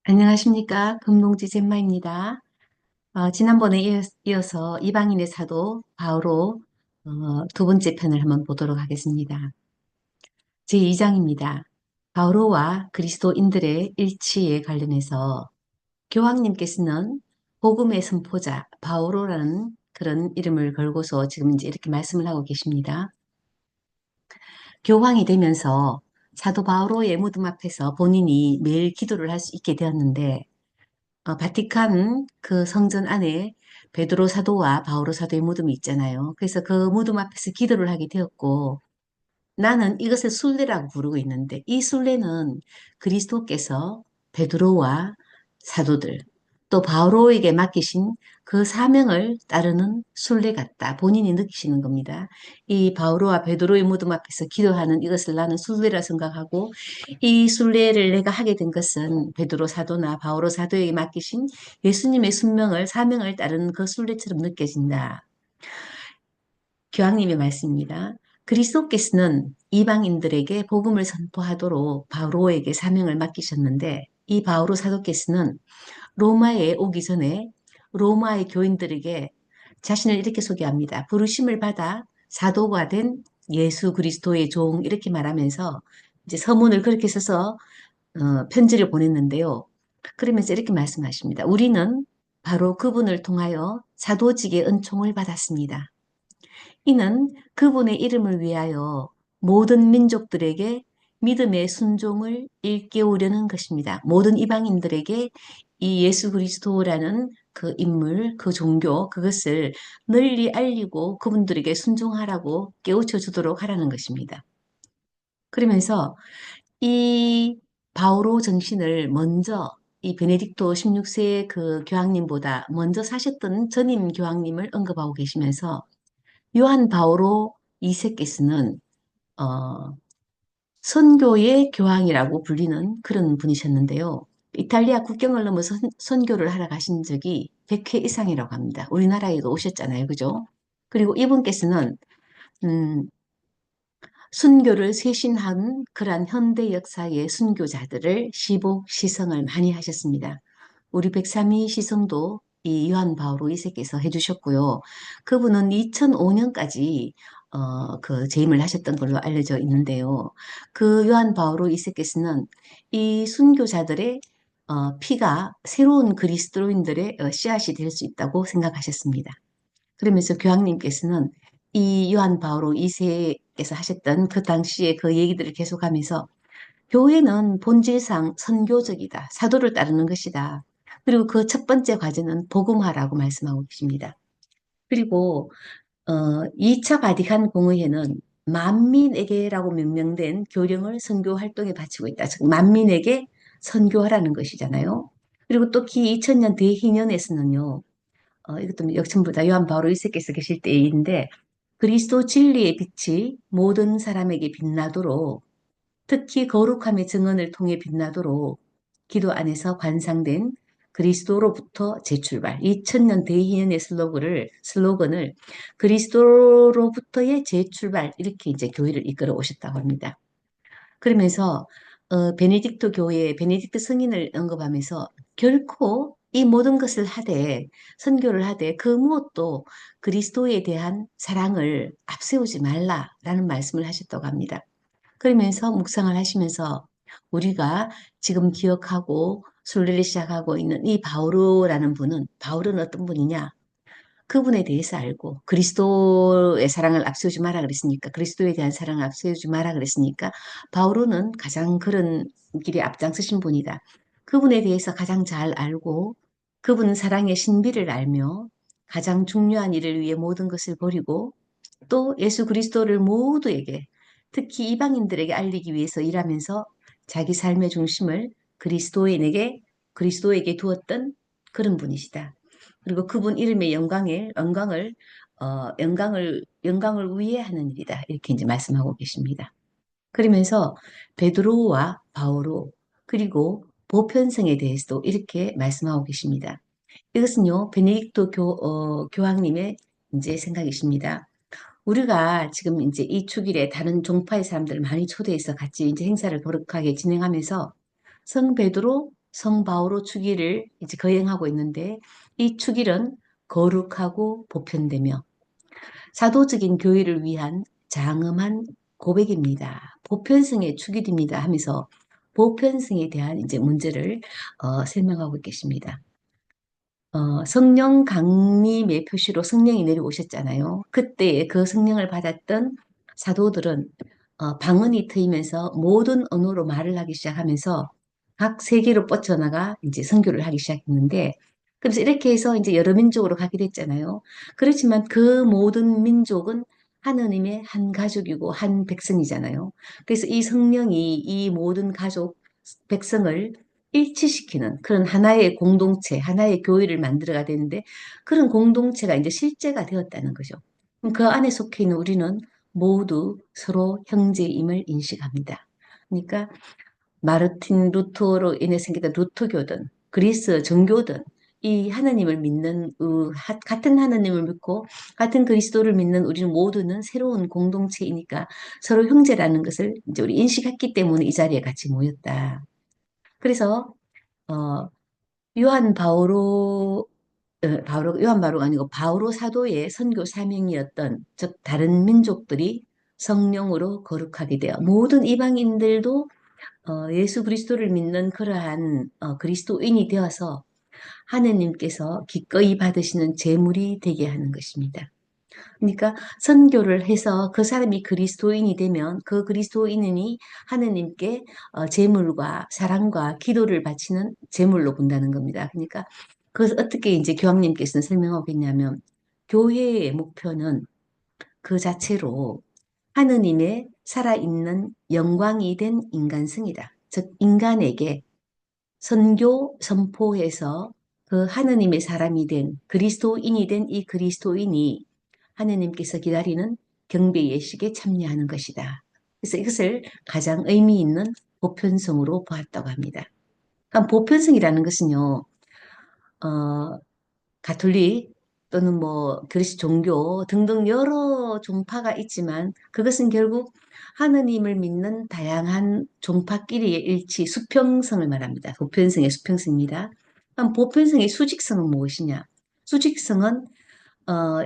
안녕하십니까. 금농지 젠마입니다. 지난번에 이어서 이방인의 사도 바오로 두 번째 편을 한번 보도록 하겠습니다. 제2장입니다. 바오로와 그리스도인들의 일치에 관련해서 교황님께서는 복음의 선포자 바오로라는 그런 이름을 걸고서 지금 이제 이렇게 말씀을 하고 계십니다. 교황이 되면서 사도 바오로의 무덤 앞에서 본인이 매일 기도를 할 수 있게 되었는데 바티칸 그 성전 안에 베드로 사도와 바오로 사도의 무덤이 있잖아요. 그래서 그 무덤 앞에서 기도를 하게 되었고 나는 이것을 순례라고 부르고 있는데 이 순례는 그리스도께서 베드로와 사도들 또 바오로에게 맡기신 그 사명을 따르는 순례 같다. 본인이 느끼시는 겁니다. 이 바오로와 베드로의 무덤 앞에서 기도하는 이것을 나는 순례라 생각하고 이 순례를 내가 하게 된 것은 베드로 사도나 바오로 사도에게 맡기신 예수님의 순명을 사명을 따르는 그 순례처럼 느껴진다. 교황님의 말씀입니다. 그리스도께서는 이방인들에게 복음을 선포하도록 바오로에게 사명을 맡기셨는데 이 바오로 사도께서는 로마에 오기 전에 로마의 교인들에게 자신을 이렇게 소개합니다. 부르심을 받아 사도가 된 예수 그리스도의 종 이렇게 말하면서 이제 서문을 그렇게 써서 편지를 보냈는데요. 그러면서 이렇게 말씀하십니다. 우리는 바로 그분을 통하여 사도직의 은총을 받았습니다. 이는 그분의 이름을 위하여 모든 민족들에게 믿음의 순종을 일깨우려는 것입니다. 모든 이방인들에게 이 예수 그리스도라는 그 인물, 그 종교, 그것을 널리 알리고 그분들에게 순종하라고 깨우쳐 주도록 하라는 것입니다. 그러면서 이 바오로 정신을 먼저 이 베네딕토 16세 그 교황님보다 먼저 사셨던 전임 교황님을 언급하고 계시면서 요한 바오로 2세께서는 어, 선교의 교황이라고 불리는 그런 분이셨는데요. 이탈리아 국경을 넘어 선교를 하러 가신 적이 100회 이상이라고 합니다. 우리나라에도 오셨잖아요. 그죠? 그리고 이분께서는 음, 순교를 쇄신한 그러한 현대 역사의 순교자들을 시복, 시성을 많이 하셨습니다. 우리 백삼이 시성도 이 요한 바오로 2세께서 해주셨고요. 그분은 2005년까지 그 재임을 하셨던 걸로 알려져 있는데요. 그 요한 바오로 2세께서는 이 순교자들의 피가 새로운 그리스도인들의 씨앗이 될 수 있다고 생각하셨습니다. 그러면서 교황님께서는 이 요한 바오로 2세에서 하셨던 그 당시에 그 얘기들을 계속하면서 교회는 본질상 선교적이다. 사도를 따르는 것이다. 그리고 그 첫 번째 과제는 복음화라고 말씀하고 계십니다. 그리고 2차 바티칸 공의회는 만민에게라고 명명된 교령을 선교 활동에 바치고 있다. 즉 만민에게 선교하라는 것이잖아요. 그리고 또 기 2000년 대희년에서는요. 이것도 역전부다 요한 바오로 1세께서 계실 때인데 그리스도 진리의 빛이 모든 사람에게 빛나도록 특히 거룩함의 증언을 통해 빛나도록 기도 안에서 관상된 그리스도로부터 재출발 2000년 대희연의 슬로건을 그리스도로부터의 재출발 이렇게 이제 교회를 이끌어 오셨다고 합니다. 그러면서 베네딕토 교회 베네딕트 성인을 언급하면서 결코 이 모든 것을 하되 선교를 하되 그 무엇도 그리스도에 대한 사랑을 앞세우지 말라라는 말씀을 하셨다고 합니다. 그러면서 묵상을 하시면서 우리가 지금 기억하고 순례를 시작하고 있는 이 바오로라는 분은 바울은 어떤 분이냐? 그분에 대해서 알고 그리스도의 사랑을 앞세우지 마라 그랬으니까 그리스도에 대한 사랑을 앞세우지 마라 그랬으니까 바오로는 가장 그런 길에 앞장서신 분이다. 그분에 대해서 가장 잘 알고 그분은 사랑의 신비를 알며 가장 중요한 일을 위해 모든 것을 버리고 또 예수 그리스도를 모두에게 특히 이방인들에게 알리기 위해서 일하면서 자기 삶의 중심을 그리스도에게 두었던 그런 분이시다. 그리고 그분 이름의 영광을 위해 하는 일이다. 이렇게 이제 말씀하고 계십니다. 그러면서 베드로와 바오로 그리고 보편성에 대해서도 이렇게 말씀하고 계십니다. 이것은요, 베네딕토 교황님의 이제 생각이십니다. 우리가 지금 이제 이 축일에 다른 종파의 사람들을 많이 초대해서 같이 이제 행사를 거룩하게 진행하면서 성 베드로 성 바오로 주기를 이제 거행하고 있는데 이 주길은 거룩하고 보편되며 사도적인 교회를 위한 장엄한 고백입니다. 보편성의 축일입니다 하면서 보편성에 대한 이제 문제를 설명하고 계십니다. 성령 강림의 표시로 성령이 내려오셨잖아요. 그때 그 성령을 받았던 사도들은 방언이 트이면서 모든 언어로 말을 하기 시작하면서 각 세계로 뻗쳐나가 이제 선교를 하기 시작했는데, 그래서 이렇게 해서 이제 여러 민족으로 가게 됐잖아요. 그렇지만 그 모든 민족은 하느님의 한 가족이고 한 백성이잖아요. 그래서 이 성령이 이 모든 가족, 백성을 일치시키는 그런 하나의 공동체, 하나의 교회를 만들어가 되는데 그런 공동체가 이제 실제가 되었다는 거죠. 그럼 그 안에 속해 있는 우리는 모두 서로 형제임을 인식합니다. 그러니까 마르틴 루터로 인해 생기던 루터교든 그리스 정교든 이 하나님을 믿는 같은 하나님을 믿고 같은 그리스도를 믿는 우리는 모두는 새로운 공동체이니까 서로 형제라는 것을 이제 우리 인식했기 때문에 이 자리에 같이 모였다. 그래서 어, 요한 바오로 요한 바오로가 아니고 바오로 사도의 선교 사명이었던 즉 다른 민족들이 성령으로 거룩하게 되어 모든 이방인들도 예수 그리스도를 믿는 그러한 그리스도인이 되어서 하느님께서 기꺼이 받으시는 제물이 되게 하는 것입니다. 그러니까 선교를 해서 그 사람이 그리스도인이 되면 그 그리스도인이 하느님께 제물과 사랑과 기도를 바치는 제물로 본다는 겁니다. 그러니까 그것을 어떻게 이제 교황님께서는 설명하고 있냐면 교회의 목표는 그 자체로 하느님의 살아있는 영광이 된 인간성이다. 즉 인간에게 선교 선포해서 그 하느님의 사람이 된 그리스도인이 된 이 그리스도인이 하느님께서 기다리는 경배 예식에 참여하는 것이다. 그래서 이것을 가장 의미 있는 보편성으로 보았다고 합니다. 그러니까 보편성이라는 것은요, 어, 가톨릭 또는 뭐 그리스 종교 등등 여러 종파가 있지만 그것은 결국 하느님을 믿는 다양한 종파끼리의 일치, 수평성을 말합니다. 보편성의 수평성입니다. 그럼 보편성의 수직성은 무엇이냐? 수직성은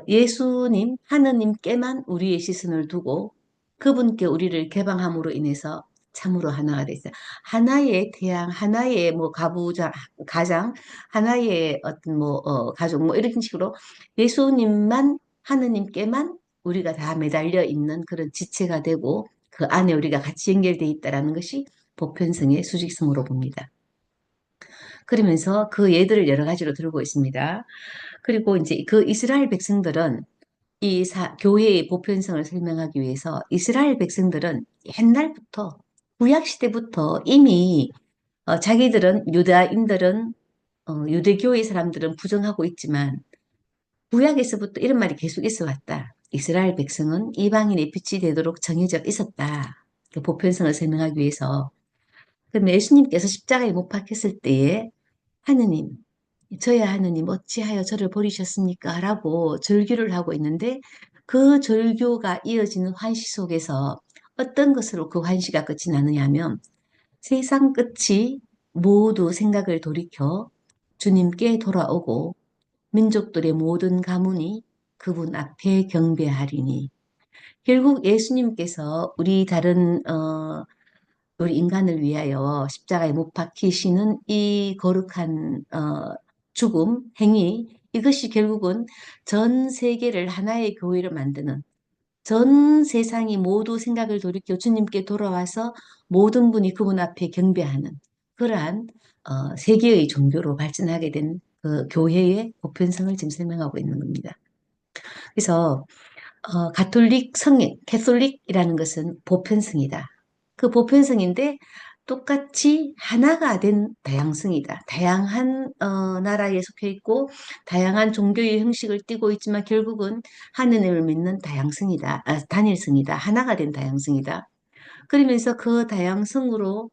예수님, 하느님께만 우리의 시선을 두고 그분께 우리를 개방함으로 인해서 참으로 하나가 됐어요. 하나의 태양, 하나의 뭐 가장, 하나의 어떤 뭐 가족 뭐 이런 식으로 예수님만 하느님께만 우리가 다 매달려 있는 그런 지체가 되고 그 안에 우리가 같이 연결돼 있다라는 것이 보편성의 수직성으로 봅니다. 그러면서 그 예들을 여러 가지로 들고 있습니다. 그리고 이제 그 이스라엘 백성들은 교회의 보편성을 설명하기 위해서 이스라엘 백성들은 옛날부터 구약 시대부터 이미 자기들은 유다인들은 유대교의 사람들은 부정하고 있지만 구약에서부터 이런 말이 계속 있어 왔다. 이스라엘 백성은 이방인의 빛이 되도록 정해져 있었다. 그 보편성을 설명하기 위해서. 그럼 예수님께서 십자가에 못 박혔을 때에 하느님, 저야 하느님 어찌하여 저를 버리셨습니까? 라고 절규를 하고 있는데 그 절규가 이어지는 환시 속에서 어떤 것으로 그 환시가 끝이 나느냐 하면 세상 끝이 모두 생각을 돌이켜 주님께 돌아오고 민족들의 모든 가문이 그분 앞에 경배하리니 결국 예수님께서 우리 인간을 위하여 십자가에 못 박히시는 이 거룩한 죽음, 행위, 이것이 결국은 전 세계를 하나의 교회로 만드는 전 세상이 모두 생각을 돌이켜 주님께 돌아와서 모든 분이 그분 앞에 경배하는 그러한 세계의 종교로 발전하게 된 그 교회의 보편성을 지금 설명하고 있는 겁니다. 그래서 가톨릭 성인, 캐톨릭이라는 것은 보편성이다. 그 보편성인데 똑같이 하나가 된 다양성이다. 다양한 나라에 속해 있고 다양한 종교의 형식을 띠고 있지만 결국은 하느님을 믿는 다양성이다. 단일성이다. 하나가 된 다양성이다. 그러면서 그 다양성으로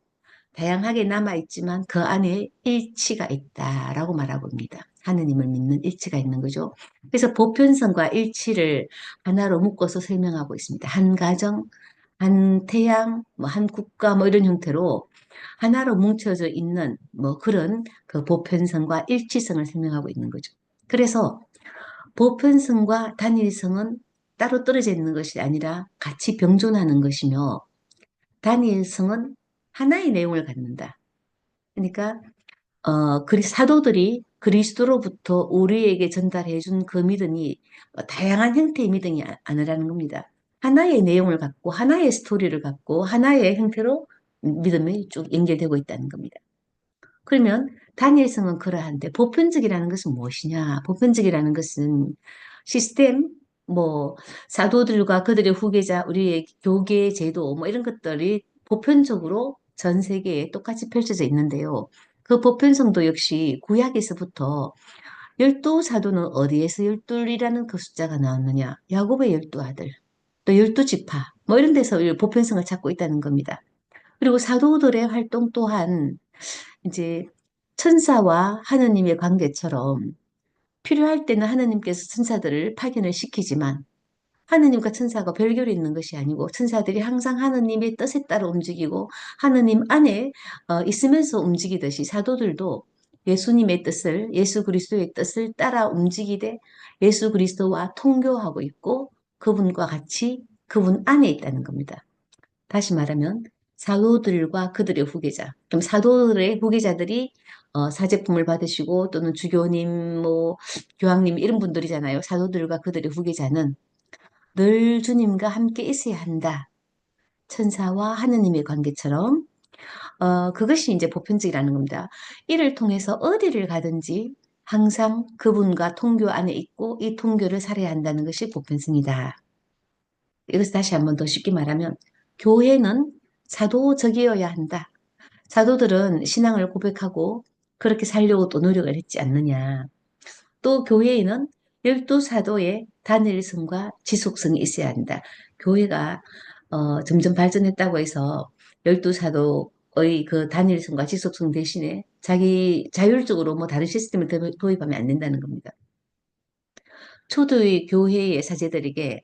다양하게 남아있지만 그 안에 일치가 있다라고 말하고 있습니다. 하느님을 믿는 일치가 있는 거죠. 그래서 보편성과 일치를 하나로 묶어서 설명하고 있습니다. 한 가정, 한 태양, 뭐 한 국가 뭐 이런 형태로 하나로 뭉쳐져 있는 뭐 그런 그 보편성과 일치성을 설명하고 있는 거죠. 그래서 보편성과 단일성은 따로 떨어져 있는 것이 아니라 같이 병존하는 것이며 단일성은 하나의 내용을 갖는다. 그러니까 사도들이 그리스도로부터 우리에게 전달해 준 그 믿음이 다양한 형태의 믿음이 아니라는 겁니다. 하나의 내용을 갖고 하나의 스토리를 갖고 하나의 형태로 믿음이 쭉 연결되고 있다는 겁니다. 그러면 단일성은 그러한데 보편적이라는 것은 무엇이냐? 보편적이라는 것은 시스템, 뭐 사도들과 그들의 후계자, 우리의 교계 제도 뭐 이런 것들이 보편적으로 전 세계에 똑같이 펼쳐져 있는데요. 그 보편성도 역시 구약에서부터 열두 사도는 어디에서 열둘이라는 그 숫자가 나왔느냐? 야곱의 열두 아들, 또 열두 지파, 뭐 이런 데서 이 보편성을 찾고 있다는 겁니다. 그리고 사도들의 활동 또한 이제 천사와 하느님의 관계처럼 필요할 때는 하느님께서 천사들을 파견을 시키지만 하느님과 천사가 별개로 있는 것이 아니고 천사들이 항상 하느님의 뜻에 따라 움직이고 하느님 안에 있으면서 움직이듯이 사도들도 예수님의 뜻을 예수 그리스도의 뜻을 따라 움직이되 예수 그리스도와 통교하고 있고 그분과 같이 그분 안에 있다는 겁니다. 다시 말하면 사도들과 그들의 후계자. 그럼 사도들의 후계자들이 사제품을 받으시고 또는 주교님, 뭐 교황님 이런 분들이잖아요. 사도들과 그들의 후계자는 늘 주님과 함께 있어야 한다. 천사와 하느님의 관계처럼 그것이 이제 보편적이라는 겁니다. 이를 통해서 어디를 가든지 항상 그분과 통교 안에 있고 이 통교를 살아야 한다는 것이 보편성이다. 이것을 다시 한번 더 쉽게 말하면 교회는 사도적이어야 한다. 사도들은 신앙을 고백하고 그렇게 살려고 또 노력을 했지 않느냐. 또 교회에는 열두 사도의 단일성과 지속성이 있어야 한다. 교회가 점점 발전했다고 해서 열두 사도의 그 단일성과 지속성 대신에 자기 자율적으로 뭐 다른 시스템을 도입하면 안 된다는 겁니다. 초대의 교회의 사제들에게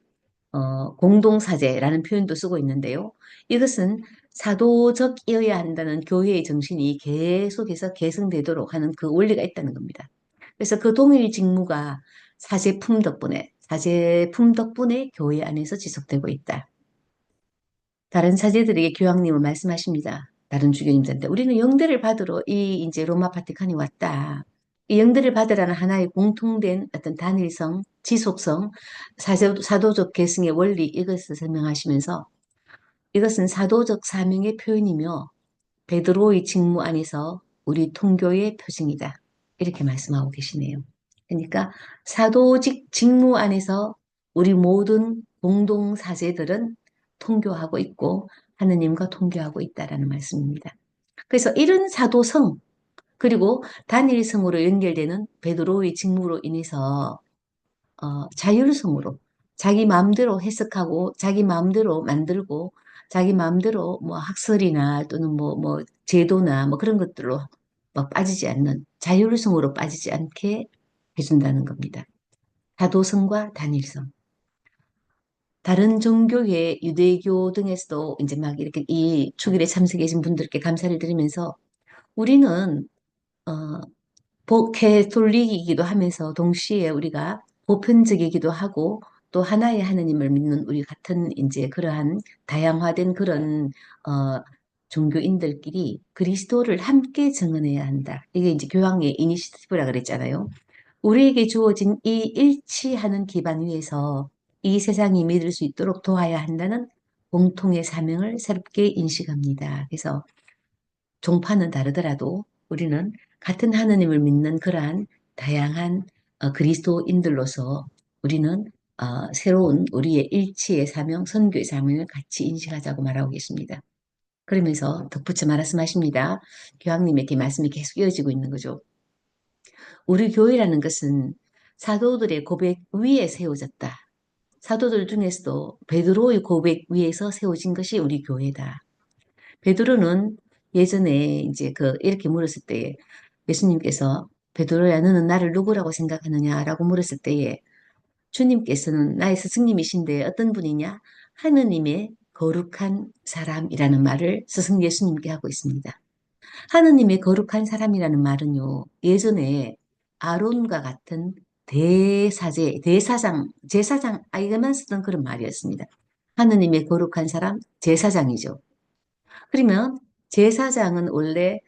공동사제라는 표현도 쓰고 있는데요. 이것은 사도적이어야 한다는 교회의 정신이 계속해서 계승되도록 하는 그 원리가 있다는 겁니다. 그래서 그 동일 직무가 사제품 덕분에 교회 안에서 지속되고 있다. 다른 사제들에게 교황님은 말씀하십니다. 다른 주교님들한테 우리는 영대를 받으러 이 이제 로마 바티칸에 왔다. 이 영대를 받으라는 하나의 공통된 어떤 단일성, 지속성, 사도적 계승의 원리 이것을 설명하시면서 이것은 사도적 사명의 표현이며 베드로의 직무 안에서 우리 통교의 표징이다. 이렇게 말씀하고 계시네요. 그러니까 사도직 직무 안에서 우리 모든 공동 사제들은 통교하고 있고 하느님과 통교하고 있다라는 말씀입니다. 그래서 이런 사도성 그리고 단일성으로 연결되는 베드로의 직무로 인해서 자율성으로 자기 마음대로 해석하고 자기 마음대로 만들고 자기 마음대로 뭐 학설이나 또는 뭐 제도나 뭐 그런 것들로 막 빠지지 않는 자율성으로 빠지지 않게 해준다는 겁니다. 다도성과 단일성. 다른 종교의 유대교 등에서도 이제 막 이렇게 이 축일에 참석해 신 분들께 감사를 드리면서 우리는 어, 캐톨릭이기도 하면서 동시에 우리가 보편적이기도 하고 또 하나의 하느님을 믿는 우리 같은 이제 그러한 다양화된 그런 어, 종교인들끼리 그리스도를 함께 증언해야 한다. 이게 이제 교황의 이니시티브라 그랬잖아요. 우리에게 주어진 이 일치하는 기반 위에서 이 세상이 믿을 수 있도록 도와야 한다는 공통의 사명을 새롭게 인식합니다. 그래서 종파는 다르더라도 우리는 같은 하느님을 믿는 그러한 다양한 그리스도인들로서 우리는 새로운 우리의 일치의 사명, 선교의 사명을 같이 인식하자고 말하고 계십니다. 그러면서 덧붙여 말씀하십니다. 교황님에게 말씀이 계속 이어지고 있는 거죠. 우리 교회라는 것은 사도들의 고백 위에 세워졌다. 사도들 중에서도 베드로의 고백 위에서 세워진 것이 우리 교회다. 베드로는 예전에 이제 이렇게 물었을 때에 예수님께서 베드로야 너는 나를 누구라고 생각하느냐라고 물었을 때에 주님께서는 나의 스승님이신데 어떤 분이냐? 하느님의 거룩한 사람이라는 말을 스승 예수님께 하고 있습니다. 하느님의 거룩한 사람이라는 말은요, 예전에 아론과 같은 제사장, 아이가만 쓰던 그런 말이었습니다. 하느님의 거룩한 사람, 제사장이죠. 그러면 제사장은 원래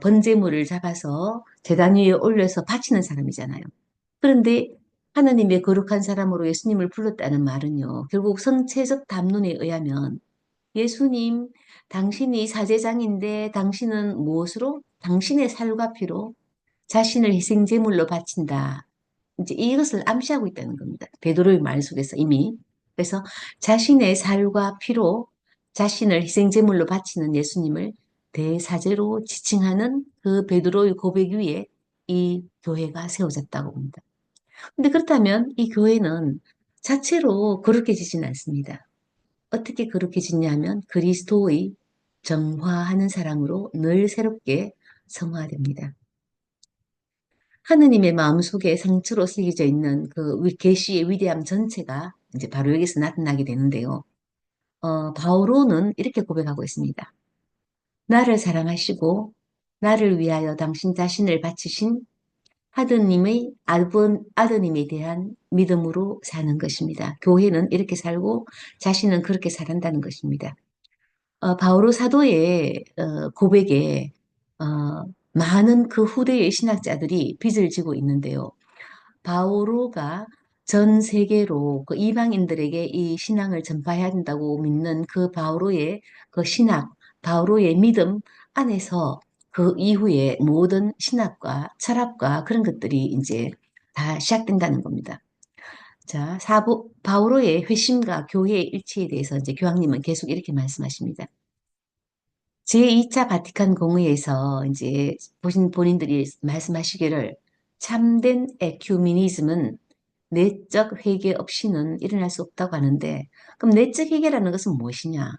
번제물을 잡아서 제단 위에 올려서 바치는 사람이잖아요. 그런데 하느님의 거룩한 사람으로 예수님을 불렀다는 말은요, 결국 성체적 담론에 의하면 예수님, 당신이 사제장인데 당신은 무엇으로? 당신의 살과 피로 자신을 희생제물로 바친다. 이제 이것을 암시하고 있다는 겁니다. 베드로의 말 속에서 이미. 그래서 자신의 살과 피로 자신을 희생제물로 바치는 예수님을 대사제로 지칭하는 그 베드로의 고백 위에 이 교회가 세워졌다고 봅니다. 근데 그렇다면 이 교회는 자체로 거룩해지진 않습니다. 어떻게 그렇게 짓냐면 그리스도의 정화하는 사랑으로 늘 새롭게 성화됩니다. 하느님의 마음속에 상처로 새겨져 있는 그 계시의 위대함 전체가 이제 바로 여기서 나타나게 되는데요. 바오로는 이렇게 고백하고 있습니다. 나를 사랑하시고 나를 위하여 당신 자신을 바치신 아드님에 대한 믿음으로 사는 것입니다. 교회는 이렇게 살고 자신은 그렇게 살아간다는 것입니다. 바오로 사도의 고백에 많은 그 후대의 신학자들이 빚을 지고 있는데요. 바오로가 전 세계로 그 이방인들에게 이 신앙을 전파해야 된다고 믿는 그 바오로의 그 신학, 바오로의 믿음 안에서 그 이후에 모든 신학과 철학과 그런 것들이 이제 다 시작된다는 겁니다. 자, 바오로의 회심과 교회의 일치에 대해서 이제 교황님은 계속 이렇게 말씀하십니다. 제2차 바티칸 공의에서 이제 본인들이 말씀하시기를 참된 에큐미니즘은 내적 회개 없이는 일어날 수 없다고 하는데, 그럼 내적 회개라는 것은 무엇이냐?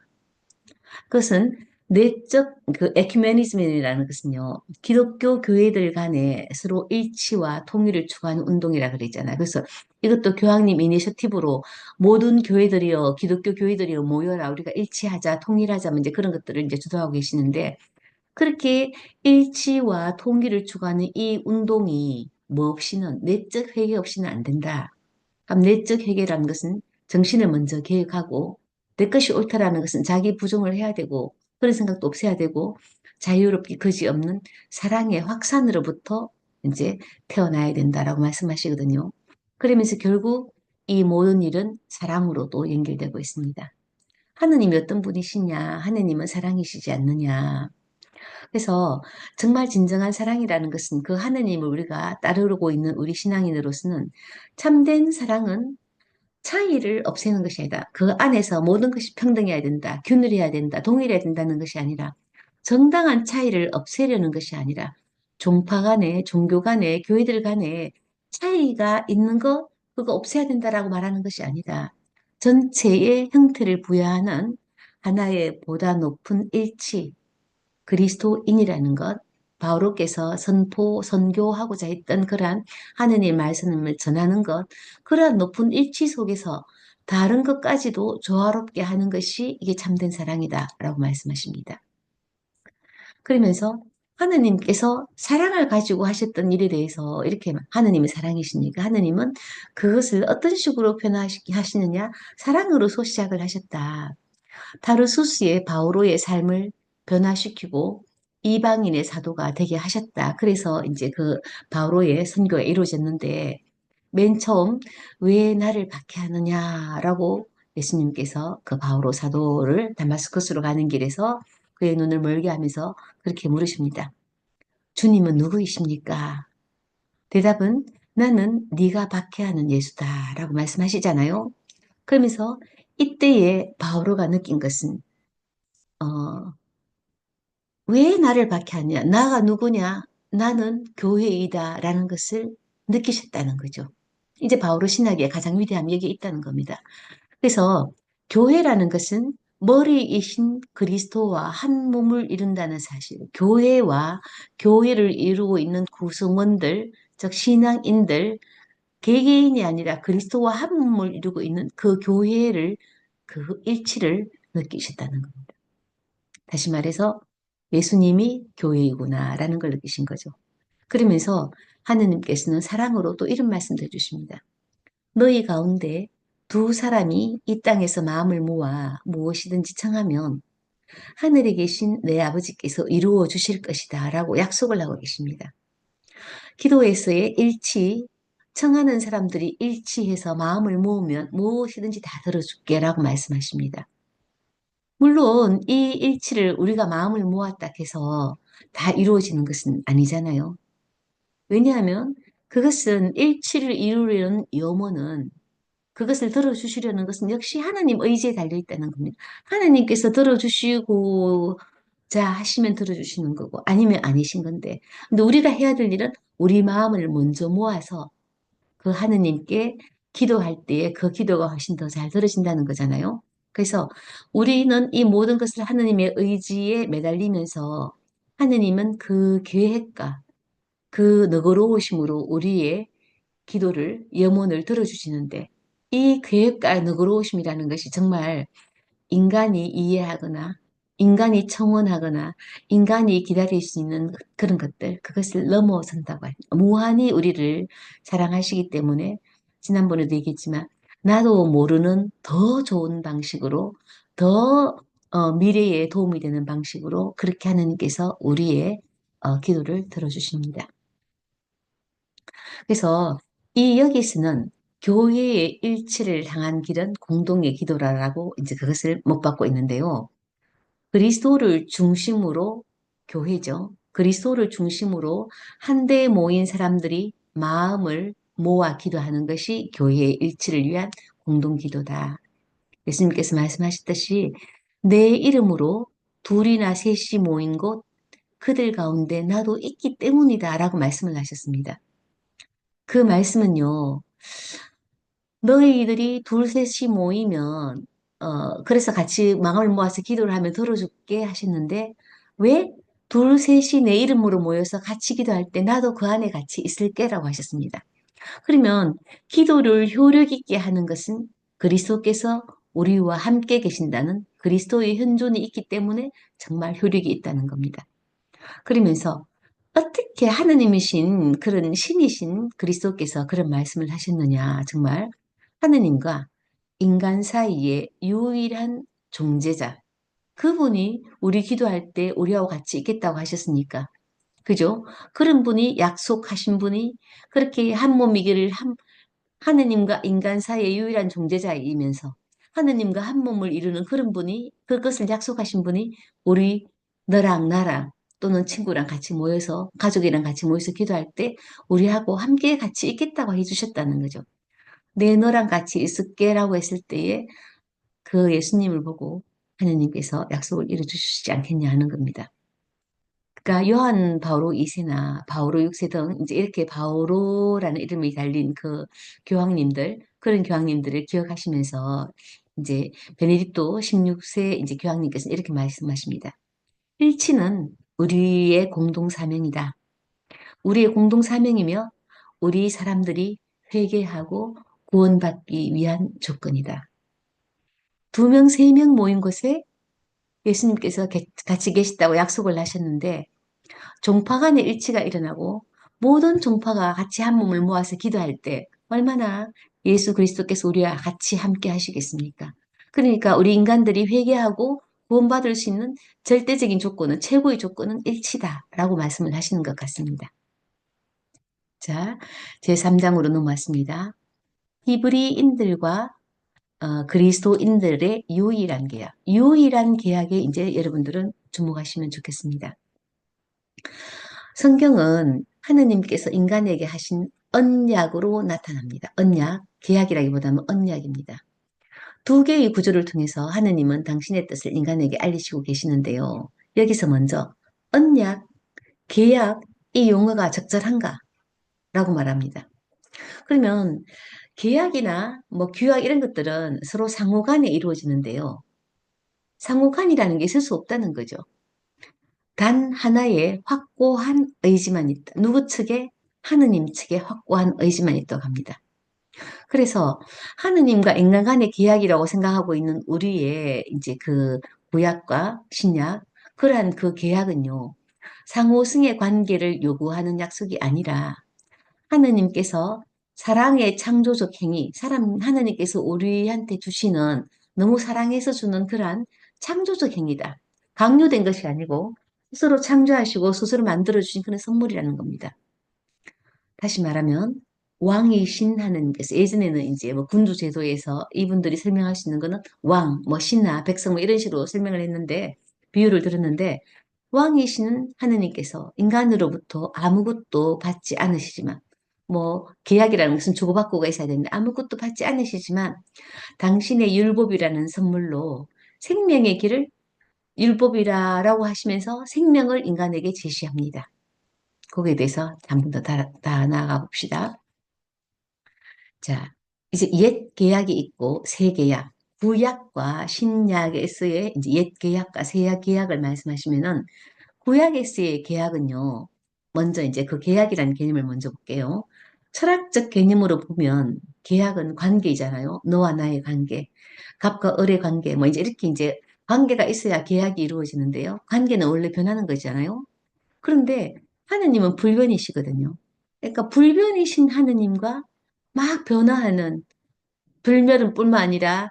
그것은 내적 그 에큐메니즘이라는 것은요, 기독교 교회들 간에 서로 일치와 통일을 추구하는 운동이라 그랬잖아요. 그래서 이것도 교황님 이니셔티브로 모든 교회들이요, 기독교 교회들이요, 모여라, 우리가 일치하자, 통일하자, 뭐 이제 그런 것들을 이제 주도하고 계시는데, 그렇게 일치와 통일을 추구하는 이 운동이 뭐 없이는, 내적 회개 없이는 안 된다. 그럼 내적 회개라는 것은 정신을 먼저 개혁하고 내 것이 옳다라는 것은 자기 부정을 해야 되고 그런 생각도 없애야 되고 자유롭게 거지없는 사랑의 확산으로부터 이제 태어나야 된다라고 말씀하시거든요. 그러면서 결국 이 모든 일은 사랑으로도 연결되고 있습니다. 하느님이 어떤 분이시냐? 하느님은 사랑이시지 않느냐? 그래서 정말 진정한 사랑이라는 것은 그 하느님을 우리가 따르고 있는 우리 신앙인으로서는 참된 사랑은 차이를 없애는 것이 아니다. 그 안에서 모든 것이 평등해야 된다. 균일해야 된다. 동일해야 된다는 것이 아니라 정당한 차이를 없애려는 것이 아니라 종파 간에, 종교 간에, 교회들 간에 차이가 있는 것, 그거 없애야 된다라고 말하는 것이 아니다. 전체의 형태를 부여하는 하나의 보다 높은 일치, 그리스도인이라는 것, 바오로께서 선교하고자 했던 그러한 하느님의 말씀을 전하는 것, 그러한 높은 일치 속에서 다른 것까지도 조화롭게 하는 것이 이게 참된 사랑이다라고 말씀하십니다. 그러면서 하느님께서 사랑을 가지고 하셨던 일에 대해서 이렇게 하느님의 사랑이시니까 하느님은 그것을 어떤 식으로 표현하시느냐? 사랑으로서 시작을 하셨다. 타르수스의 바오로의 삶을 변화시키고 이방인의 사도가 되게 하셨다. 그래서 이제 그 바오로의 선교가 이루어졌는데 맨 처음 왜 나를 박해하느냐라고 예수님께서 그 바오로 사도를 다마스커스로 가는 길에서 그의 눈을 멀게 하면서 그렇게 물으십니다. 주님은 누구이십니까? 대답은 나는 네가 박해하는 예수다라고 말씀하시잖아요. 그러면서 이때에 바오로가 느낀 것은 어, 왜 나를 박해하냐? 나가 누구냐? 나는 교회이다. 라는 것을 느끼셨다는 거죠. 이제 바오로 신학의 가장 위대함이 여기에 있다는 겁니다. 그래서 교회라는 것은 머리이신 그리스도와 한 몸을 이룬다는 사실, 교회와 교회를 이루고 있는 구성원들, 즉 신앙인들, 개개인이 아니라 그리스도와 한 몸을 이루고 있는 그 교회를, 그 일치를 느끼셨다는 겁니다. 다시 말해서 예수님이 교회이구나라는 걸 느끼신 거죠. 그러면서 하느님께서는 사랑으로 또 이런 말씀도 해주십니다. 너희 가운데 두 사람이 이 땅에서 마음을 모아 무엇이든지 청하면 하늘에 계신 내 아버지께서 이루어 주실 것이다 라고 약속을 하고 계십니다. 기도에서의 일치, 청하는 사람들이 일치해서 마음을 모으면 무엇이든지 다 들어줄게 라고 말씀하십니다. 물론 이 일치를 우리가 마음을 모았다 해서 다 이루어지는 것은 아니잖아요. 왜냐하면 그것은 일치를 이루려는 염원은 그것을 들어주시려는 것은 역시 하나님 의지에 달려 있다는 겁니다. 하나님께서 들어주시고 자 하시면 들어주시는 거고 아니면 아니신 건데 근데 우리가 해야 될 일은 우리 마음을 먼저 모아서 그 하느님께 기도할 때에 그 기도가 훨씬 더 잘 들어진다는 거잖아요. 그래서 우리는 이 모든 것을 하느님의 의지에 매달리면서 하느님은 그 계획과 그 너그러우심으로 우리의 기도를, 염원을 들어주시는데 이 계획과 너그러우심이라는 것이 정말 인간이 이해하거나 인간이 청원하거나 인간이 기다릴 수 있는 그런 것들, 그것을 넘어선다고 합니다. 무한히 우리를 사랑하시기 때문에 지난번에도 얘기했지만 나도 모르는 더 좋은 방식으로 더 미래에 도움이 되는 방식으로 그렇게 하나님께서 우리의 기도를 들어주십니다. 그래서 이 여기서는 교회의 일치를 향한 길은 공동의 기도라고 이제 그것을 못 받고 있는데요. 그리스도를 중심으로 교회죠. 그리스도를 중심으로 한데에 모인 사람들이 마음을 모아 기도하는 것이 교회의 일치를 위한 공동 기도다. 예수님께서 말씀하셨듯이 내 이름으로 둘이나 셋이 모인 곳 그들 가운데 나도 있기 때문이다 라고 말씀을 하셨습니다. 그 말씀은요. 너희들이 둘, 셋이 모이면, 그래서 같이 마음을 모아서 기도를 하면 들어줄게 하셨는데, 왜? 둘, 셋이 내 이름으로 모여서 같이 기도할 때 나도 그 안에 같이 있을게라고 하셨습니다. 그러면 기도를 효력 있게 하는 것은 그리스도께서 우리와 함께 계신다는 그리스도의 현존이 있기 때문에 정말 효력이 있다는 겁니다. 그러면서 어떻게 하느님이신 그런 신이신 그리스도께서 그런 말씀을 하셨느냐. 정말 하느님과 인간 사이의 유일한 중재자. 그분이 우리 기도할 때 우리하고 같이 있겠다고 하셨으니까. 그죠? 그런 분이 약속하신 분이 그렇게 한 몸이기를 하느님과 인간 사이의 유일한 중재자이면서 하느님과 한 몸을 이루는 그런 분이 그것을 약속하신 분이 우리 너랑 나랑 또는 친구랑 같이 모여서 가족이랑 같이 모여서 기도할 때 우리하고 함께 같이 있겠다고 해주셨다는 거죠. 내 너랑 같이 있을게라고 했을 때에 그 예수님을 보고 하느님께서 약속을 이루어주시지 않겠냐 하는 겁니다. 그러니까 요한 바오로 2세나 바오로 6세 등 이제 이렇게 바오로라는 이름이 달린 그 교황님들 그런 교황님들을 기억하시면서 이제 베네딕토 16세 이제 교황님께서 이렇게 말씀하십니다. 일치는 우리의 공동 사명이다. 우리의 공동 사명이며 우리 사람들이 회개하고 구원받기 위한 조건이다. 두 명, 세 명 모인 곳에 예수님께서 같이 계시다고 약속을 하셨는데 종파 간의 일치가 일어나고 모든 종파가 같이 한 몸을 모아서 기도할 때 얼마나 예수 그리스도께서 우리와 같이 함께 하시겠습니까? 그러니까 우리 인간들이 회개하고 구원받을 수 있는 절대적인 조건은 최고의 조건은 일치다라고 말씀을 하시는 것 같습니다. 자, 제3장으로 넘어왔습니다. 히브리인들과 그리스도인들의 유일한 계약. 유일한 계약에 이제 여러분들은 주목하시면 좋겠습니다. 성경은 하느님께서 인간에게 하신 언약으로 나타납니다. 언약, 계약이라기보다는 언약입니다. 두 개의 구조를 통해서 하느님은 당신의 뜻을 인간에게 알리시고 계시는데요. 여기서 먼저 언약, 계약, 이 용어가 적절한가? 라고 말합니다. 그러면 계약이나 뭐 규약 이런 것들은 서로 상호간에 이루어지는데요. 상호간이라는 게 있을 수 없다는 거죠. 단 하나의 확고한 의지만 있다. 누구 측에? 하느님 측에 확고한 의지만 있다고 합니다. 그래서 하느님과 인간 간의 계약이라고 생각하고 있는 우리의 이제 그 구약과 신약, 그러한 그 계약은요, 상호승의 관계를 요구하는 약속이 아니라 하느님께서 사랑의 창조적 행위, 하느님께서 우리한테 주시는 너무 사랑해서 주는 그러한 창조적 행위다. 강요된 것이 아니고 스스로 창조하시고 스스로 만들어주신 그런 선물이라는 겁니다. 다시 말하면 왕이신 하느님께서 예전에는 이제 뭐 군주 제도에서 이분들이 설명할 수 있는 거는 왕, 뭐 신하, 백성 뭐 이런 식으로 설명을 했는데 비유를 들었는데 왕이신 하느님께서 인간으로부터 아무것도 받지 않으시지만 뭐 계약이라는 것은 주고받고가 있어야 되는데 아무것도 받지 않으시지만 당신의 율법이라는 선물로 생명의 길을 율법이라고 하시면서 생명을 인간에게 제시합니다. 거기에 대해서 한 번 더 다 나아가 봅시다. 자, 이제 옛 계약이 있고 새 계약, 구약과 신약에서의 이제 옛 계약과 새 계약을 말씀하시면은 구약에서의 계약은요. 먼저 이제 그 계약이라는 개념을 먼저 볼게요. 철학적 개념으로 보면 계약은 관계이잖아요. 너와 나의 관계, 갑과 을의 관계, 뭐 이제 이렇게 이제 관계가 있어야 계약이 이루어지는데요. 관계는 원래 변하는 거잖아요. 그런데 하느님은 불변이시거든요. 그러니까 불변이신 하느님과 막 변화하는 불멸은 뿐만 아니라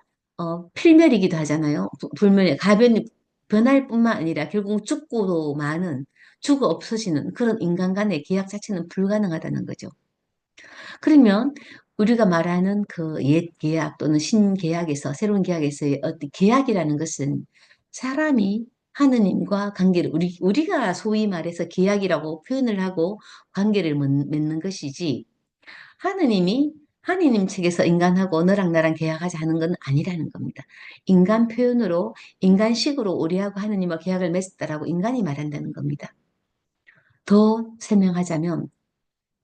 필멸이기도 하잖아요. 불멸이 가변이 변할 뿐만 아니라 결국 죽고도 많은 죽어 없어지는 그런 인간 간의 계약 자체는 불가능하다는 거죠. 그러면 우리가 말하는 그 옛 계약 또는 신계약에서 새로운 계약에서의 어떤 계약이라는 것은 사람이 하느님과 관계를 우리가 소위 말해서 계약이라고 표현을 하고 관계를 맺는 것이지 하느님이 하느님 측에서 인간하고 너랑 나랑 계약하지 않은 건 아니라는 겁니다. 인간 표현으로 인간식으로 우리하고 하느님과 계약을 맺었다라고 인간이 말한다는 겁니다. 더 설명하자면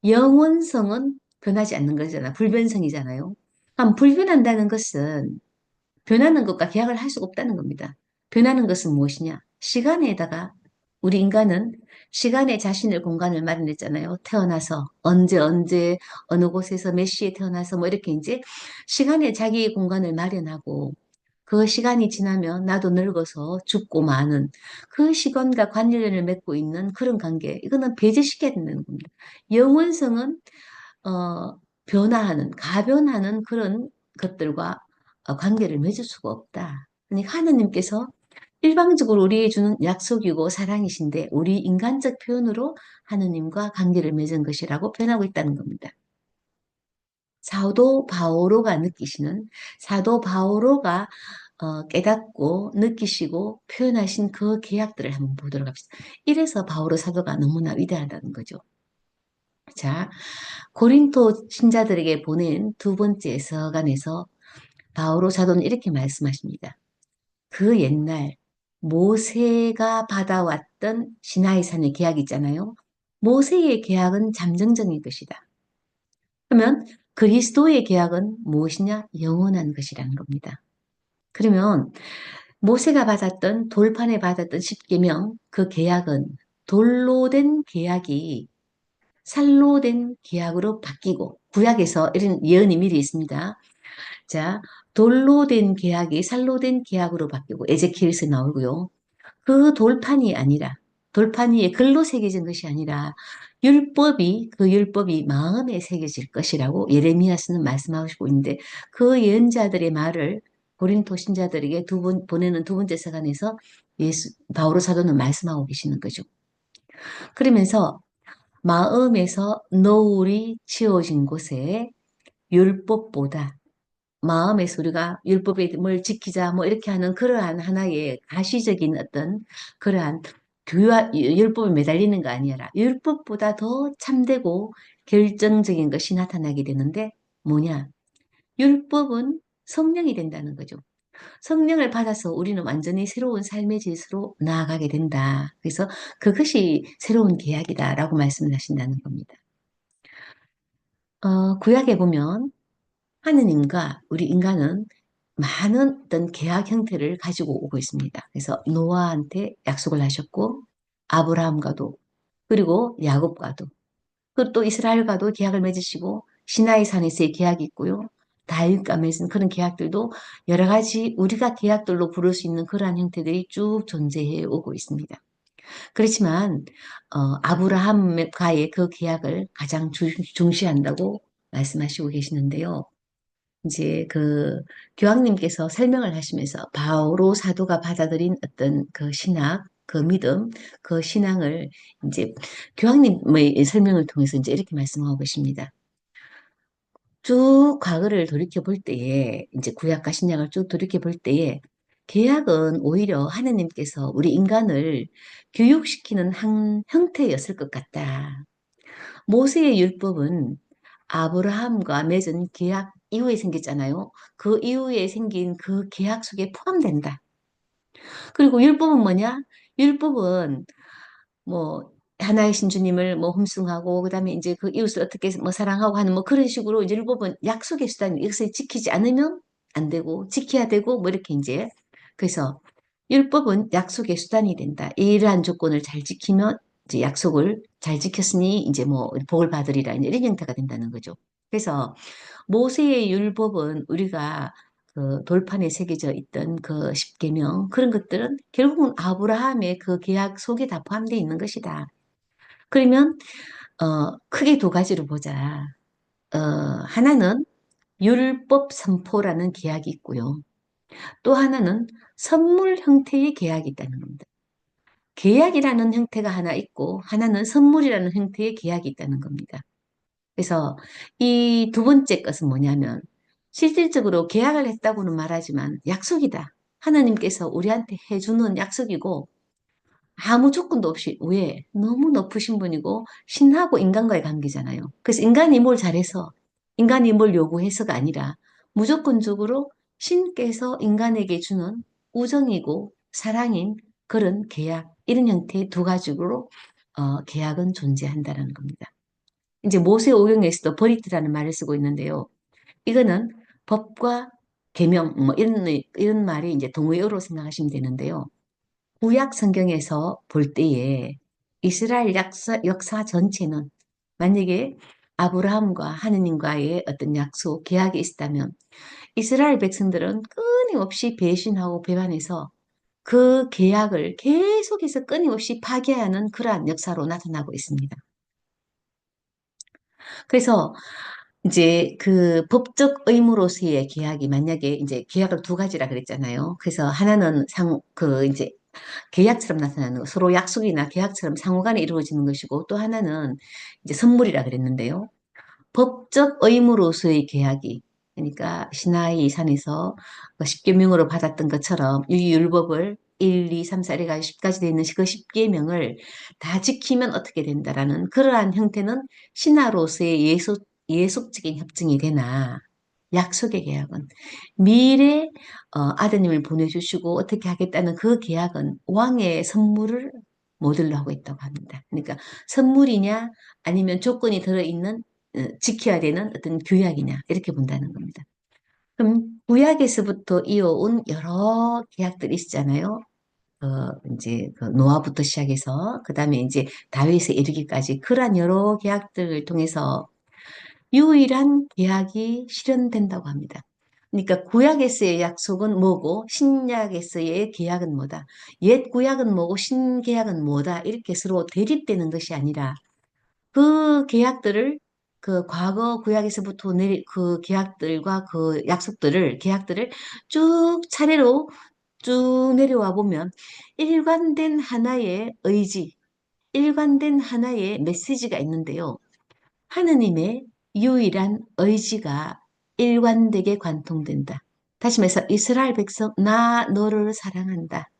영원성은 변하지 않는 거잖아. 불변성이잖아요. 그럼 불변한다는 것은 변하는 것과 계약을 할 수가 없다는 겁니다. 변하는 것은 무엇이냐? 시간에다가 우리 인간은 시간에 자신의 공간을 마련했잖아요. 태어나서 언제 어느 곳에서 몇 시에 태어나서 뭐 이렇게 이제 시간에 자기 공간을 마련하고 그 시간이 지나면 나도 늙어서 죽고 마는 그 시간과 관련을 맺고 있는 그런 관계. 이거는 배제시켜야 된다는 겁니다. 영원성은 변화하는, 가변하는 그런 것들과 관계를 맺을 수가 없다. 그러니까 하느님께서 일방적으로 우리에게 주는 약속이고 사랑이신데 우리 인간적 표현으로 하느님과 관계를 맺은 것이라고 표현하고 있다는 겁니다. 사도 바오로가 느끼시는 사도 바오로가 깨닫고 느끼시고 표현하신 그 계약들을 한번 보도록 합시다. 이래서 바오로 사도가 너무나 위대하다는 거죠. 자, 고린도 신자들에게 보낸 두 번째 서간에서 바오로 사도는 이렇게 말씀하십니다. 그 옛날 모세가 받아왔던 시나이산의 계약 있잖아요. 모세의 계약은 잠정적인 것이다. 그러면 그리스도의 계약은 무엇이냐? 영원한 것이라는 겁니다. 그러면 모세가 받았던 돌판에 받았던 십계명 그 계약은 돌로 된 계약이 살로 된 계약으로 바뀌고 구약에서 이런 예언이 미리 있습니다. 자, 돌로 된 계약이 살로 된 계약으로 바뀌고 에제키엘에서 나오고요. 그 돌판이 아니라 돌판 위에 글로 새겨진 것이 아니라 그 율법이 마음에 새겨질 것이라고 예레미야서는 말씀하고 있는데 그 예언자들의 말을 고린도 신자들에게 보내는 두 번째 서간에서 바오로 사도는 말씀하고 계시는 거죠. 그러면서 마음에서 노을이 치워진 곳에 율법보다 마음에서 우리가 율법을 지키자 뭐 이렇게 하는 그러한 하나의 가시적인 어떤 그러한 율법에 매달리는 거 아니라 율법보다 더 참되고 결정적인 것이 나타나게 되는데 뭐냐? 율법은 성령이 된다는 거죠. 성령을 받아서 우리는 완전히 새로운 삶의 질서로 나아가게 된다. 그래서 그것이 새로운 계약이다라고 말씀을 하신다는 겁니다. 구약에 보면 하느님과 우리 인간은 많은 어떤 계약 형태를 가지고 오고 있습니다. 그래서 노아한테 약속을 하셨고 아브라함과도 그리고 야곱과도 그리고 또 이스라엘과도 계약을 맺으시고 시나이 산에서의 계약이 있고요. 다윗과 맺은 그런 계약들도 여러 가지 우리가 계약들로 부를 수 있는 그러한 형태들이 쭉 존재해 오고 있습니다. 그렇지만 아브라함과의 그 계약을 가장 중시한다고 말씀하시고 계시는데요. 이제 그 교황님께서 설명을 하시면서 바오로 사도가 받아들인 어떤 그 신학, 그 믿음, 그 신앙을 이제 교황님의 설명을 통해서 이제 이렇게 말씀하고 계십니다. 쭉 과거를 돌이켜 볼 때에 이제 구약과 신약을 쭉 돌이켜 볼 때에 계약은 오히려 하느님께서 우리 인간을 교육시키는 한 형태였을 것 같다. 모세의 율법은 아브라함과 맺은 계약 이후에 생겼잖아요. 그 이후에 생긴 그 계약 속에 포함된다. 그리고 율법은 뭐냐? 율법은 뭐 하나의 신주님을 뭐 흠숭하고 그다음에 이제 그 이웃을 어떻게 뭐 사랑하고 하는 뭐 그런 식으로 이제 율법은 약속의 수단 이것을 지키지 않으면 안 되고 지켜야 되고 뭐 이렇게 이제 그래서 율법은 약속의 수단이 된다. 이러한 조건을 잘 지키면 이제 약속을 잘 지켰으니 이제 뭐 복을 받으리라 이런 형태가 된다는 거죠. 그래서 모세의 율법은 우리가 그 돌판에 새겨져 있던 그 십계명 그런 것들은 결국은 아브라함의 그 계약 속에 다 포함되어 있는 것이다. 그러면 크게 두 가지로 보자. 하나는 율법 선포라는 계약이 있고요. 또 하나는 선물 형태의 계약이 있다는 겁니다. 계약이라는 형태가 하나 있고 하나는 선물이라는 형태의 계약이 있다는 겁니다. 그래서 이 두 번째 것은 뭐냐면 실질적으로 계약을 했다고는 말하지만 약속이다. 하나님께서 우리한테 해주는 약속이고 아무 조건도 없이 왜? 너무 높으신 분이고 신하고 인간과의 관계잖아요. 그래서 인간이 뭘 잘해서 인간이 뭘 요구해서가 아니라 무조건적으로 신께서 인간에게 주는 우정이고 사랑인 그런 계약 이런 형태의 두 가지로 계약은 존재한다는 겁니다. 이제 모세 오경에서도 버리트라는 말을 쓰고 있는데요. 이거는 법과 계명 뭐 이런 말이 이제 동의어로 생각하시면 되는데요. 구약 성경에서 볼 때에 이스라엘 역사 전체는 만약에 아브라함과 하느님과의 어떤 약속, 계약이 있다면 이스라엘 백성들은 끊임없이 배신하고 배반해서 그 계약을 계속해서 끊임없이 파괴하는 그러한 역사로 나타나고 있습니다. 그래서 이제 그 법적 의무로서의 계약이 만약에 이제 계약을 두 가지라 그랬잖아요. 그래서 하나는 그 이제 계약처럼 나타나는 거, 서로 약속이나 계약처럼 상호간에 이루어지는 것이고 또 하나는 이제 선물이라 그랬는데요. 법적 의무로서의 계약이 그러니까 시나이 산에서 그 십계명으로 받았던 것처럼 이 율법을 1, 2, 3, 4, 이래가지고 10까지 되어 있는 그 십계명을 다 지키면 어떻게 된다라는 그러한 형태는 신하로서의 예속적인 협정이 되나 약속의 계약은 미래 아드님을 보내주시고 어떻게 하겠다는 그 계약은 왕의 선물을 모델로 하고 있다고 합니다. 그러니까 선물이냐 아니면 조건이 들어있는 지켜야 되는 어떤 규약이냐 이렇게 본다는 겁니다. 그럼 구약에서부터 이어온 여러 계약들이 있잖아요. 이제 그 노아부터 시작해서 그다음에 이제 다윗에 이르기까지 그러한 여러 계약들을 통해서 유일한 계약이 실현된다고 합니다. 그러니까 구약에서의 약속은 뭐고 신약에서의 계약은 뭐다. 옛 구약은 뭐고 신계약은 뭐다. 이렇게 서로 대립되는 것이 아니라 그 계약들을 그 과거 구약에서부터 그 계약들과 그 계약들을 쭉 차례로 쭉 내려와 보면 일관된 하나의 의지, 일관된 하나의 메시지가 있는데요. 하느님의 유일한 의지가 일관되게 관통된다. 다시 말해서 이스라엘 백성, 나 너를 사랑한다.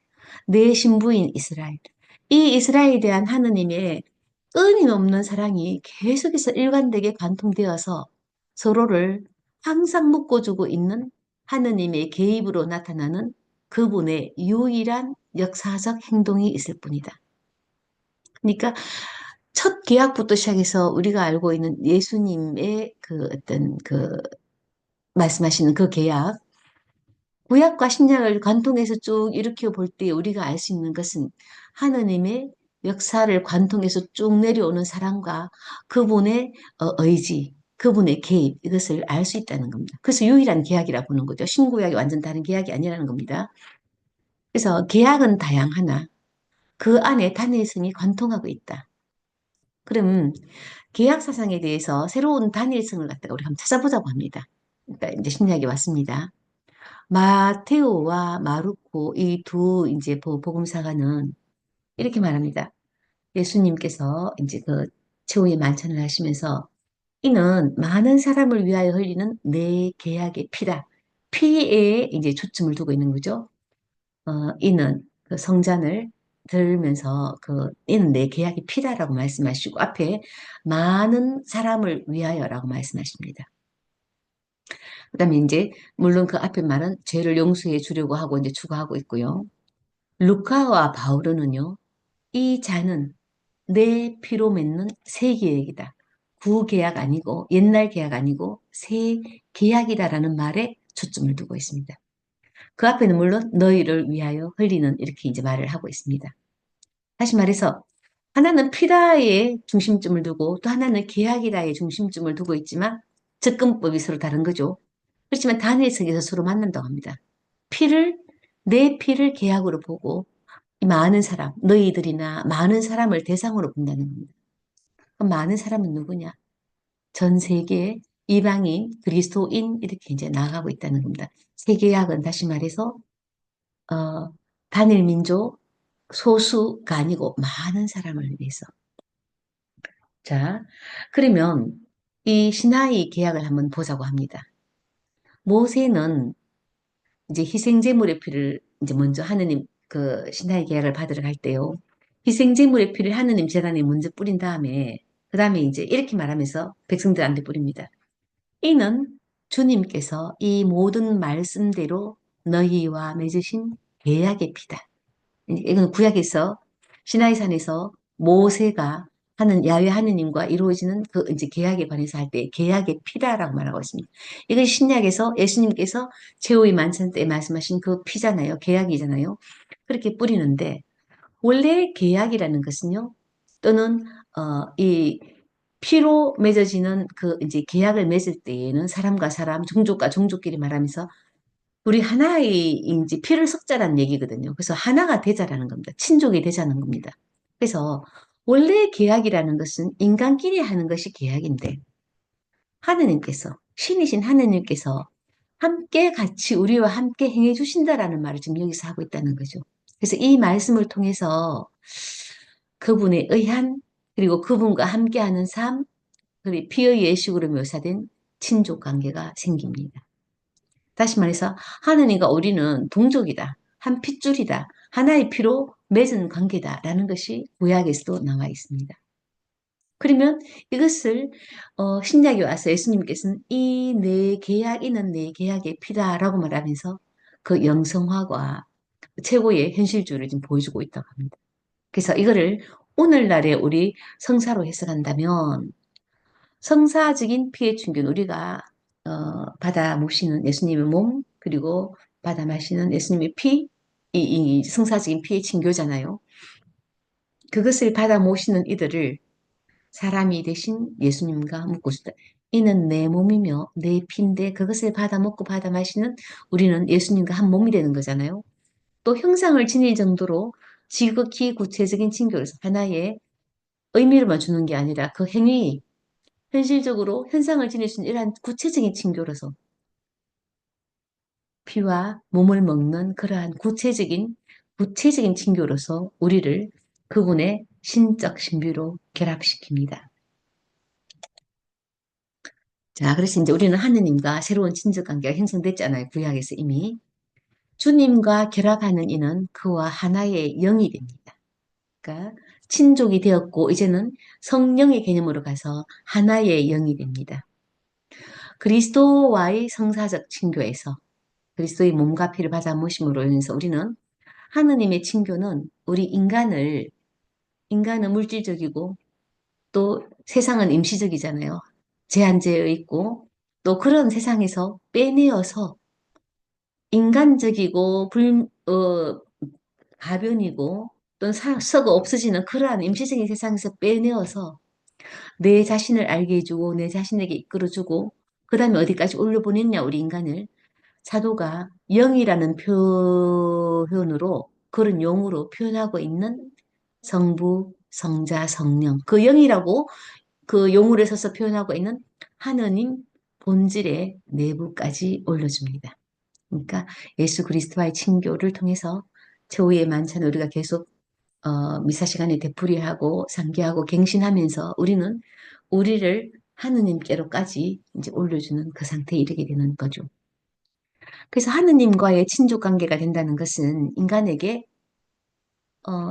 내 신부인 이스라엘. 이 이스라엘에 대한 하느님의 끊임없는 사랑이 계속해서 일관되게 관통되어서 서로를 항상 묶어주고 있는 하느님의 개입으로 나타나는 그분의 유일한 역사적 행동이 있을 뿐이다. 그러니까 첫 계약부터 시작해서 우리가 알고 있는 예수님의 그 어떤 그 말씀하시는 그 계약, 구약과 신약을 관통해서 쭉 일으켜 볼 때 우리가 알 수 있는 것은 하느님의 역사를 관통해서 쭉 내려오는 사랑과 그분의 의지, 그분의 개입, 이것을 알 수 있다는 겁니다. 그래서 유일한 계약이라 보는 거죠. 신구약이 완전 다른 계약이 아니라는 겁니다. 그래서 계약은 다양하나 그 안에 단일성이 관통하고 있다. 그럼 계약 사상에 대해서 새로운 단일성을 갖다가 우리 한번 찾아보자고 합니다. 그러니까 이제 신약이 왔습니다. 마테오와 마르코 이 두 이제 복음사가는 이렇게 말합니다. 예수님께서 이제 그 최후의 만찬을 하시면서 이는 많은 사람을 위하여 흘리는 내 계약의 피다. 피에 이제 초점을 두고 있는 거죠. 이는 그 성잔을 들면서 이는 내 계약의 피다라고 말씀하시고 앞에 많은 사람을 위하여라고 말씀하십니다. 그다음에 이제 물론 그 앞에 말은 죄를 용서해 주려고 하고 이제 추가하고 있고요. 루카와 바울은요, 이 잔은 내 피로 맺는 새 계약이다. 구계약 아니고 옛날 계약 아니고 새 계약이다라는 말에 초점을 두고 있습니다. 그 앞에는 물론 너희를 위하여 흘리는 이렇게 이제 말을 하고 있습니다. 다시 말해서 하나는 피라에 중심점을 두고 또 하나는 계약이라에 중심점을 두고 있지만 접근법이 서로 다른 거죠. 그렇지만 단일성에서 서로 만난다고 합니다. 피를 내 피를 계약으로 보고 이 많은 사람, 너희들이나 많은 사람을 대상으로 본다는 겁니다. 그럼 많은 사람은 누구냐? 전 세계 이방인, 그리스도인 이렇게 이제 나아가고 있다는 겁니다. 세계약은 다시 말해서 단일 민족 소수가 아니고 많은 사람을 위해서. 자, 그러면 이 시나이 계약을 한번 보자고 합니다. 모세는 이제 희생제물의 피를 이제 먼저 하느님 그 시나이 계약을 받으러 갈 때요. 희생제물의 피를 하느님 제단에 먼저 뿌린 다음에 그 다음에 이제 이렇게 말하면서 백성들한테 뿌립니다. 이는 주님께서 이 모든 말씀대로 너희와 맺으신 계약의 피다. 이건 구약에서 시나이산에서 모세가 하는 야훼 하느님과 이루어지는 그 이제 계약에 관해서 할 때 계약의 피다라고 말하고 있습니다. 이건 신약에서 예수님께서 최후의 만찬 때 말씀하신 그 피잖아요. 계약이잖아요. 그렇게 뿌리는데 원래 계약이라는 것은요. 또는 이 피로 맺어지는 그 이제 계약을 맺을 때에는 사람과 사람, 종족과 종족끼리 말하면서 우리 하나의 이제 피를 섞자라는 얘기거든요. 그래서 하나가 되자라는 겁니다. 친족이 되자는 겁니다. 그래서 원래 계약이라는 것은 인간끼리 하는 것이 계약인데 하느님께서 신이신 하느님께서 함께 같이 우리와 함께 행해 주신다라는 말을 지금 여기서 하고 있다는 거죠. 그래서 이 말씀을 통해서 그분에 의한 그리고 그분과 함께하는 삶 그리고 피의 예식으로 묘사된 친족 관계가 생깁니다. 다시 말해서 하느님과 우리는 동족이다. 한 핏줄이다. 하나의 피로 맺은 관계다라는 것이 구약에서도 나와 있습니다. 그러면 이것을 신약에 와서 예수님께서는 이 내 계약 이는 내 계약의 피다라고 말하면서 그 영성화와 최고의 현실주의를 지금 보여주고 있다고 합니다. 그래서 이거를 오늘날의 우리 성사로 해석한다면 성사적인 피의 충균 우리가 받아 모시는 예수님의 몸 그리고 받아 마시는 예수님의 피, 이 성사적인 피의 친교잖아요. 그것을 받아 모시는 이들을 사람이 되신 예수님과 묻고 싶다. 이는 내 몸이며 내 피인데 그것을 받아 먹고 받아 마시는 우리는 예수님과 한 몸이 되는 거잖아요. 또 형상을 지닐 정도로 지극히 구체적인 친교로서 하나의 의미로만 주는 게 아니라 그 행위 현실적으로 현상을 지닐 수 있는 이러한 구체적인 징조로서 피와 몸을 먹는 그러한 구체적인 징조로서 우리를 그분의 신적 신비로 결합시킵니다. 자, 그래서 이제 우리는 하느님과 새로운 친적 관계가 형성됐잖아요. 구약에서 이미. 주님과 결합하는 이는 그와 하나의 영이 됩니다. 그러니까 친족이 되었고 이제는 성령의 개념으로 가서 하나의 영이 됩니다. 그리스도와의 성사적 친교에서 그리스도의 몸과 피를 받아 모심으로 인해서 우리는 하느님의 친교는 우리 인간은 물질적이고 또 세상은 임시적이잖아요. 제한되어 있고 또 그런 세상에서 빼내어서 인간적이고 가변이고 또는 썩어 없어지는 그러한 임시적인 세상에서 빼내어서 내 자신을 알게 해주고 내 자신에게 이끌어주고 그 다음에 어디까지 올려보냈냐 우리 인간을 사도가 영이라는 표현으로 그런 용어로 표현하고 있는 성부, 성자, 성령 그 영이라고 그 용어를 써서 표현하고 있는 하느님 본질의 내부까지 올려줍니다. 그러니까 예수 그리스도와의 친교를 통해서 최후의 만찬을 우리가 계속 미사 시간에 되풀이하고 상기하고 갱신하면서 우리는 우리를 하느님께로까지 이제 올려주는 그 상태에 이르게 되는 거죠. 그래서 하느님과의 친족 관계가 된다는 것은 인간에게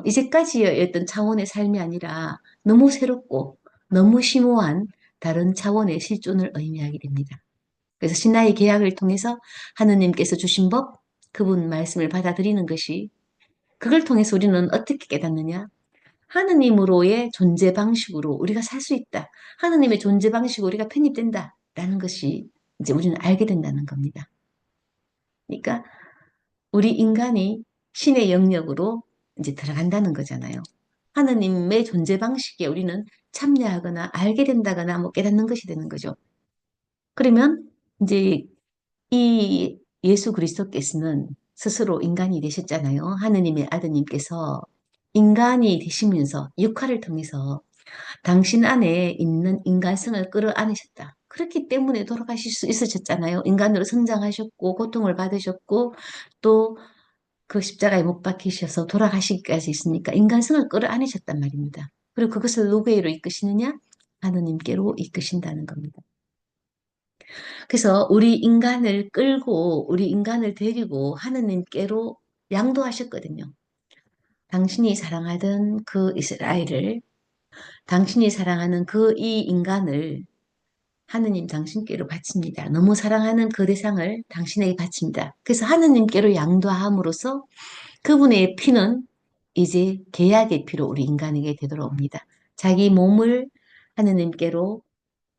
이제까지였던 차원의 삶이 아니라 너무 새롭고 너무 심오한 다른 차원의 실존을 의미하게 됩니다. 그래서 신화의 계약을 통해서 하느님께서 주신 법, 그분 말씀을 받아들이는 것이 그걸 통해서 우리는 어떻게 깨닫느냐? 하느님으로의 존재 방식으로 우리가 살 수 있다. 하느님의 존재 방식으로 우리가 편입된다. 라는 것이 이제 우리는 알게 된다는 겁니다. 그러니까 우리 인간이 신의 영역으로 이제 들어간다는 거잖아요. 하느님의 존재 방식에 우리는 참여하거나 알게 된다거나 뭐 깨닫는 것이 되는 거죠. 그러면 이제 이 예수 그리스도께서는 스스로 인간이 되셨잖아요. 하느님의 아드님께서 인간이 되시면서 육화를 통해서 당신 안에 있는 인간성을 끌어안으셨다. 그렇기 때문에 돌아가실 수 있으셨잖아요. 인간으로 성장하셨고 고통을 받으셨고 또 그 십자가에 못 박히셔서 돌아가시기까지 있으니까 인간성을 끌어안으셨단 말입니다. 그리고 그것을 누구에로 이끄시느냐? 하느님께로 이끄신다는 겁니다. 그래서 우리 인간을 끌고 우리 인간을 데리고 하느님께로 양도하셨거든요. 당신이 사랑하던 그 이스라엘을 당신이 사랑하는 그 이 인간을 하느님 당신께로 바칩니다. 너무 사랑하는 그 대상을 당신에게 바칩니다. 그래서 하느님께로 양도함으로써 그분의 피는 이제 계약의 피로 우리 인간에게 되돌아옵니다. 자기 몸을 하느님께로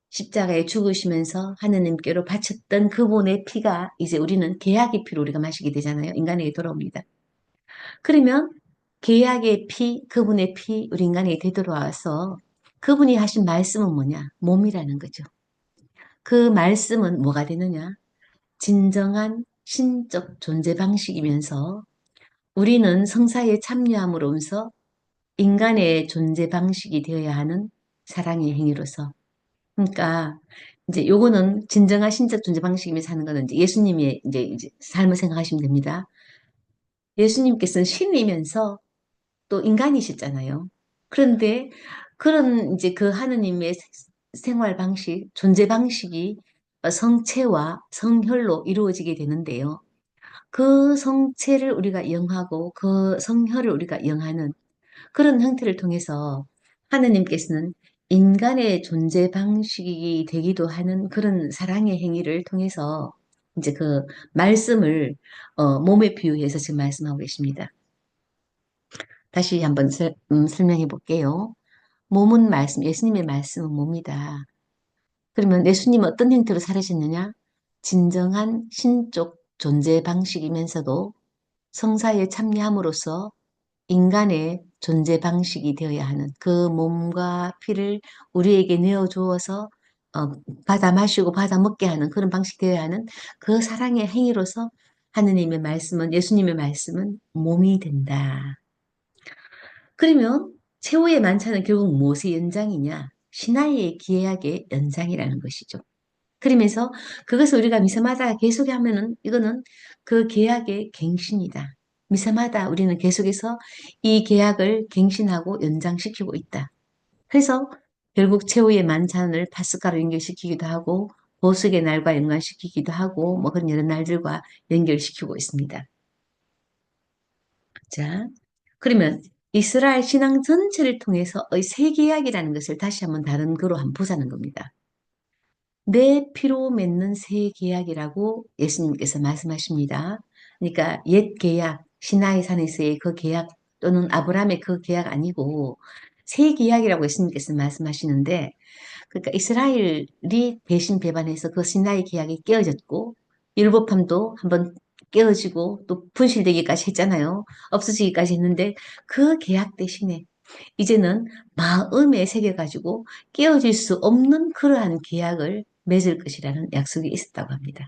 십자가에 죽으시면서 하느님께로 바쳤던 그분의 피가 이제 우리는 계약의 피로 우리가 마시게 되잖아요. 인간에게 돌아옵니다. 그러면 계약의 피, 그분의 피, 우리 인간에게 되돌아와서 그분이 하신 말씀은 뭐냐? 몸이라는 거죠. 그 말씀은 뭐가 되느냐? 진정한 신적 존재 방식이면서 우리는 성사에 참여함으로써 인간의 존재 방식이 되어야 하는 사랑의 행위로서. 그러니까 이제 요거는 진정한 신적 존재 방식이면서 하는 거는 이제 예수님의 이제 삶을 생각하시면 됩니다. 예수님께서는 신이면서 또 인간이셨잖아요. 그런데 그런 이제 그 하느님의 생활 방식, 존재 방식이 성체와 성혈로 이루어지게 되는데요. 그 성체를 우리가 영하고 그 성혈을 우리가 영하는 그런 형태를 통해서 하느님께서는 인간의 존재 방식이 되기도 하는 그런 사랑의 행위를 통해서 이제 그 말씀을 몸에 비유해서 지금 말씀하고 계십니다. 다시 한번 설명해 볼게요. 몸은 말씀, 예수님의 말씀은 몸이다. 그러면 예수님은 어떤 형태로 살으셨느냐? 진정한 신적 존재 방식이면서도 성사에 참여함으로써 인간의 존재 방식이 되어야 하는 그 몸과 피를 우리에게 내어 주어서 받아 마시고 받아 먹게 하는 그런 방식이 되어야 하는 그 사랑의 행위로서 하느님의 말씀은 예수님의 말씀은 몸이 된다. 그러면 최후의 만찬은 결국 무엇의 연장이냐? 신하의 계약의 연장이라는 것이죠. 그러면서 그것을 우리가 미사마다 계속하면은 이거는 그 계약의 갱신이다. 미사마다 우리는 계속해서 이 계약을 갱신하고 연장시키고 있다. 그래서 결국 최후의 만찬을 파스카로 연결시키기도 하고 보석의 날과 연관시키기도 하고 뭐 그런 여러 날들과 연결시키고 있습니다. 자, 그러면 이스라엘 신앙 전체를 통해서의 새 계약이라는 것을 다시 한번 다른 거로 한번 보자는 겁니다. 내 피로 맺는 새 계약이라고 예수님께서 말씀하십니다. 그러니까 옛 계약, 시나이 산에서의 그 계약 또는 아브라함의 그 계약 아니고 새 계약이라고 예수님께서 말씀하시는데 그러니까 이스라엘이 배신 배반해서 그 시나이 계약이 깨어졌고 율법함도 한번 깨어지고 또 분실되기까지 했잖아요. 없어지기까지 했는데 그 계약 대신에 이제는 마음에 새겨가지고 깨어질 수 없는 그러한 계약을 맺을 것이라는 약속이 있었다고 합니다.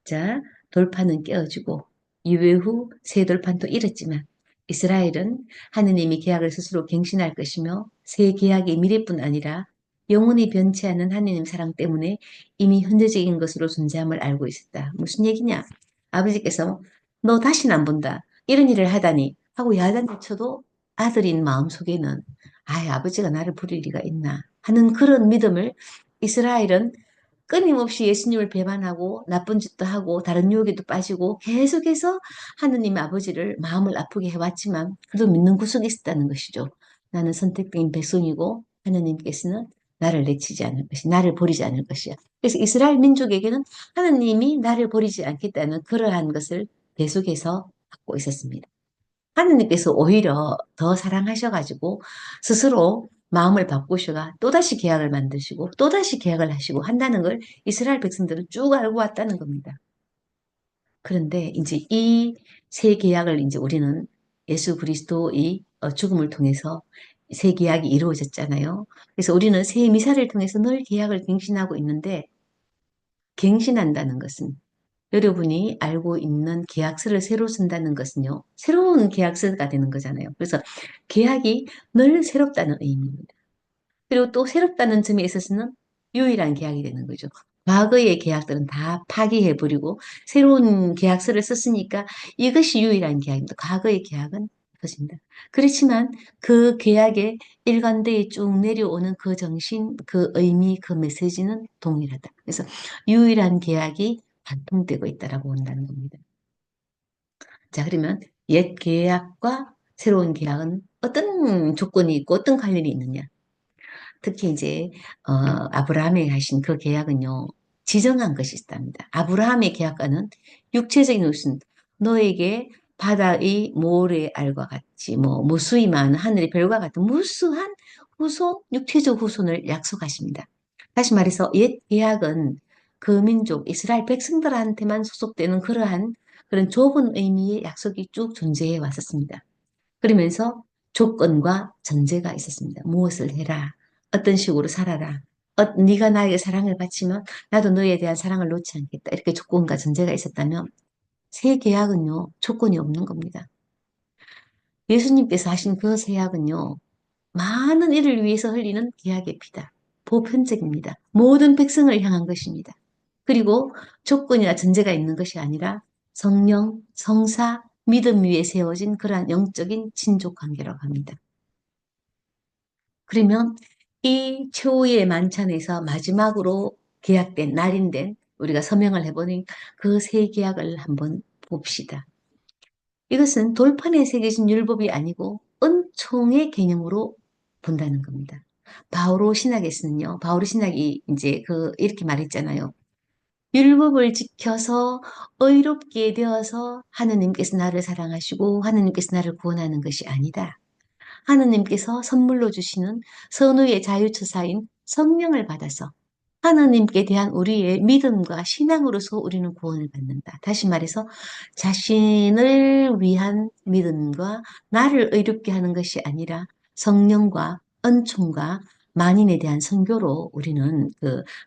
자, 돌판은 깨어지고 유배 후 새 돌판도 잃었지만 이스라엘은 하느님이 계약을 스스로 갱신할 것이며 새 계약의 미래뿐 아니라 영원히 변치 않는 하느님 사랑 때문에 이미 현재적인 것으로 존재함을 알고 있었다. 무슨 얘기냐? 아버지께서 너 다시는 안 본다. 이런 일을 하다니 하고 야단을 쳐도 아들인 마음속에는 아버지가 나를 부릴 리가 있나 하는 그런 믿음을 이스라엘은 끊임없이 예수님을 배반하고 나쁜 짓도 하고 다른 유혹에도 빠지고 계속해서 하느님 아버지를 마음을 아프게 해왔지만 그래도 믿는 구석이 있었다는 것이죠. 나는 선택된 백성이고 하느님께서는 나를 내치지 않을 것이, 나를 버리지 않을 것이야. 그래서 이스라엘 민족에게는 하느님이 나를 버리지 않겠다는 그러한 것을 계속해서 갖고 있었습니다. 하느님께서 오히려 더 사랑하셔가지고 스스로 마음을 바꾸셔가 또다시 계약을 만드시고 또다시 계약을 하시고 한다는 걸 이스라엘 백성들은 쭉 알고 왔다는 겁니다. 그런데 이제 이 새 계약을 이제 우리는 예수 그리스도의 죽음을 통해서 새 계약이 이루어졌잖아요. 그래서 우리는 새 미사를 통해서 늘 계약을 갱신하고 있는데 갱신한다는 것은 여러분이 알고 있는 계약서를 새로 쓴다는 것은요, 새로운 계약서가 되는 거잖아요. 그래서 계약이 늘 새롭다는 의미입니다. 그리고 또 새롭다는 점에 있어서는 유일한 계약이 되는 거죠. 과거의 계약들은 다 파기해버리고 새로운 계약서를 썼으니까 이것이 유일한 계약입니다. 과거의 계약은 이것입니다. 그렇지만 그 계약에 일관되게 쭉 내려오는 그 정신, 그 의미, 그 메시지는 동일하다. 그래서 유일한 계약이 반통되고 있다라고 본다는 겁니다. 자, 그러면 옛 계약과 새로운 계약은 어떤 조건이 있고 어떤 관련이 있느냐? 특히 이제 아브라함에게 하신 그 계약은요, 지정한 것이 있답니다. 아브라함의 계약과는 육체적인 것은 너에게 바다의 모래알과 같이 뭐 무수히 많은 하늘의 별과 같은 무수한 후손, 육체적 후손을 약속하십니다. 다시 말해서 옛 계약은 그 민족 이스라엘 백성들한테만 소속되는 그러한 그런 좁은 의미의 약속이 쭉 존재해 왔었습니다. 그러면서 조건과 전제가 있었습니다. 무엇을 해라. 어떤 식으로 살아라. 네가 나에게 사랑을 바치면 나도 너에 대한 사랑을 놓지 않겠다. 이렇게 조건과 전제가 있었다면 새 계약은요. 조건이 없는 겁니다. 예수님께서 하신 그 새 약은요. 많은 이를 위해서 흘리는 계약의 피다. 보편적입니다. 모든 백성을 향한 것입니다. 그리고 조건이나 전제가 있는 것이 아니라 성령, 성사, 믿음 위에 세워진 그러한 영적인 친족 관계라고 합니다. 그러면 이 최후의 만찬에서 마지막으로 계약된 날인된 우리가 서명을 해보니 그 새 계약을 한번 봅시다. 이것은 돌판에 새겨진 율법이 아니고 은총의 개념으로 본다는 겁니다. 바오로 신학에서는요, 바오로 신학이 이제 이렇게 말했잖아요. 율법을 지켜서 의롭게 되어서 하느님께서 나를 사랑하시고 하느님께서 나를 구원하는 것이 아니다. 하느님께서 선물로 주시는 선우의 자유처사인 성령을 받아서 하느님께 대한 우리의 믿음과 신앙으로서 우리는 구원을 받는다. 다시 말해서 자신을 위한 믿음과 나를 의롭게 하는 것이 아니라 성령과 은총과 만인에 대한 선교로 우리는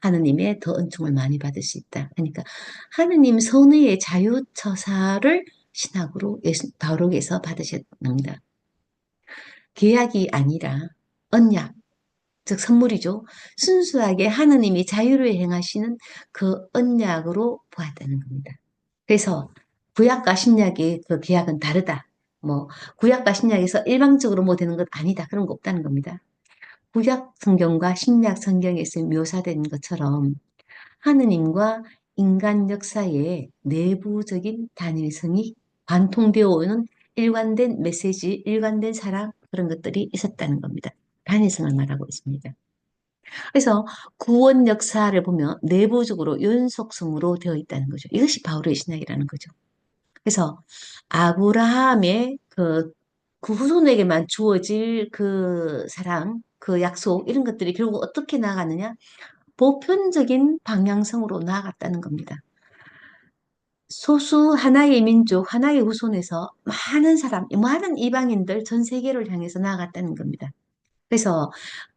하느님의 더 은총을 많이 받을 수 있다. 그러니까 하느님 선의의 자유처사를 신학으로 바울에서 받으셨습니다. 계약이 아니라 언약, 즉 선물이죠. 순수하게 하느님이 자유를 행하시는 그 언약으로 보았다는 겁니다. 그래서 구약과 신약의 그 계약은 다르다. 뭐 구약과 신약에서 일방적으로 뭐 되는 것 아니다. 그런 거 없다는 겁니다. 구약 성경과 신약 성경에서 묘사된 것처럼 하느님과 인간 역사의 내부적인 단일성이 관통되어 오는 일관된 메시지, 일관된 사랑 그런 것들이 있었다는 겁니다. 단일성을 말하고 있습니다. 그래서 구원 역사를 보면 내부적으로 연속성으로 되어 있다는 거죠. 이것이 바울의 신학이라는 거죠. 그래서 아브라함의 그 후손에게만 주어질 그 사랑, 그 약속 이런 것들이 결국 어떻게 나아가느냐? 보편적인 방향성으로 나아갔다는 겁니다. 소수 하나의 민족, 하나의 후손에서 많은 사람, 많은 이방인들 전 세계를 향해서 나아갔다는 겁니다. 그래서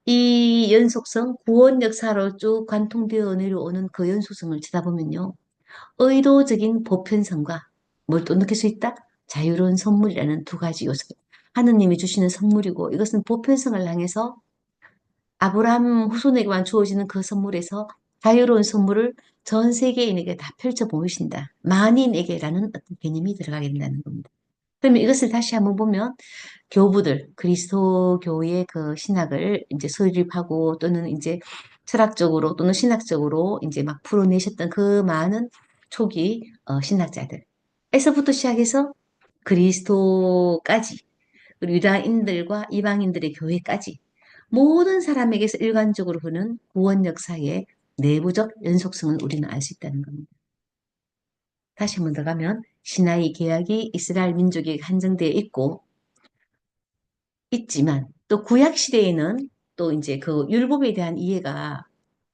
이 연속성, 구원 역사로 쭉 관통되어 내려오는 그 연속성을 쳐다보면요. 의도적인 보편성과 뭘 또 느낄 수 있다? 자유로운 선물이라는 두 가지 요소. 하느님이 주시는 선물이고 이것은 보편성을 향해서 아브라함 후손에게만 주어지는 그 선물에서 자유로운 선물을 전 세계인에게 다 펼쳐 보이신다. 만인에게라는 어떤 개념이 들어가게 된다는 겁니다. 그러면 이것을 다시 한번 보면 교부들, 그리스도교의 그 신학을 이제 수립하고 또는 이제 철학적으로 또는 신학적으로 이제 막 풀어내셨던 그 많은 초기 신학자들에서부터 시작해서 그리스도까지 그리고 유다인들과 이방인들의 교회까지 모든 사람에게서 일관적으로 흐르는 구원 역사의 내부적 연속성을 우리는 알 수 있다는 겁니다. 다시 한번 더 가면 시나이 계약이 이스라엘 민족에게 한정되어 있고 있지만 또 구약 시대에는 또 이제 그 율법에 대한 이해가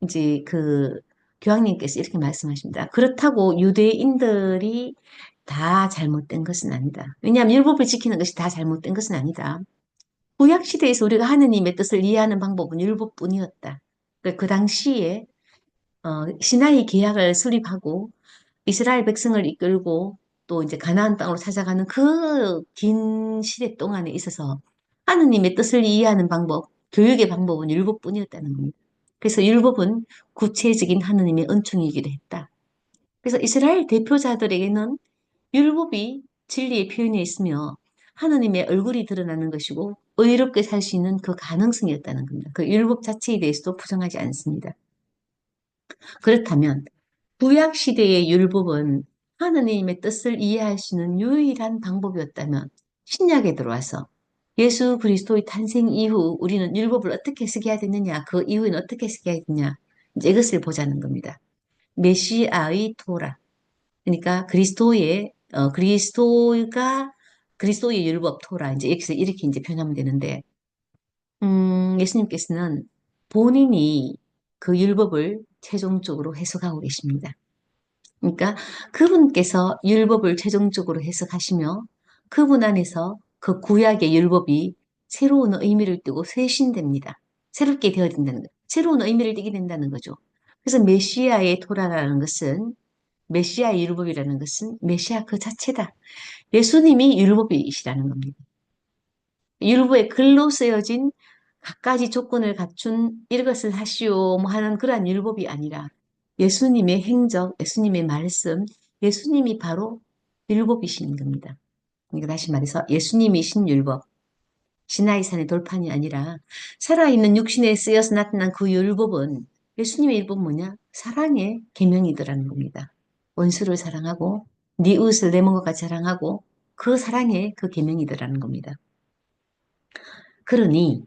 이제 그 교황님께서 이렇게 말씀하십니다. 그렇다고 유대인들이 다 잘못된 것은 아니다. 왜냐하면 율법을 지키는 것이 다 잘못된 것은 아니다. 구약 시대에서 우리가 하느님의 뜻을 이해하는 방법은 율법뿐이었다. 그 당시에 시나이 계약을 수립하고 이스라엘 백성을 이끌고 또 이제 가나안 땅으로 찾아가는 그 긴 시대 동안에 있어서 하느님의 뜻을 이해하는 방법, 교육의 방법은 율법뿐이었다는 겁니다. 그래서 율법은 구체적인 하느님의 은총이기도 했다. 그래서 이스라엘 대표자들에게는 율법이 진리의 표현에 있으며 하느님의 얼굴이 드러나는 것이고 의롭게 살 수 있는 그 가능성이었다는 겁니다. 그 율법 자체에 대해서도 부정하지 않습니다. 그렇다면 구약 시대의 율법은 하느님의 뜻을 이해할 수 있는 유일한 방법이었다면 신약에 들어와서 예수 그리스도의 탄생 이후 우리는 율법을 어떻게 쓰게 해야 되느냐, 그 이후에는 어떻게 쓰게 해야 되느냐, 이제 이것을 보자는 겁니다. 메시아의 토라, 그러니까 그리스도가 그리스도의 율법 토라 이제 여기서 이렇게 이제 표현하면 되는데 예수님께서는 본인이 그 율법을 최종적으로 해석하고 계십니다. 그러니까 그분께서 율법을 최종적으로 해석하시며 그분 안에서 그 구약의 율법이 새로운 의미를 띠고 쇄신됩니다. 새롭게 되어야 된다는 거. 새로운 의미를 띠게 된다는 거죠. 그래서 메시아의 토라라는 것은 메시아의 율법이라는 것은 메시아 그 자체다. 예수님이 율법이시라는 겁니다. 율법에 글로 쓰여진 갖가지 조건을 갖춘 이것을 하시오 뭐 하는 그러한 율법이 아니라 예수님의 행적, 예수님의 말씀, 예수님이 바로 율법이신 겁니다. 그러니까 다시 말해서 예수님이신 율법, 시나이산의 돌판이 아니라 살아있는 육신에 쓰여서 나타난 그 율법은 예수님의 율법은 뭐냐? 사랑의 계명이더라는 겁니다. 원수를 사랑하고 네 이웃을 내 몸과 같이 사랑하고 그 사랑의 그 계명이더라는 겁니다. 그러니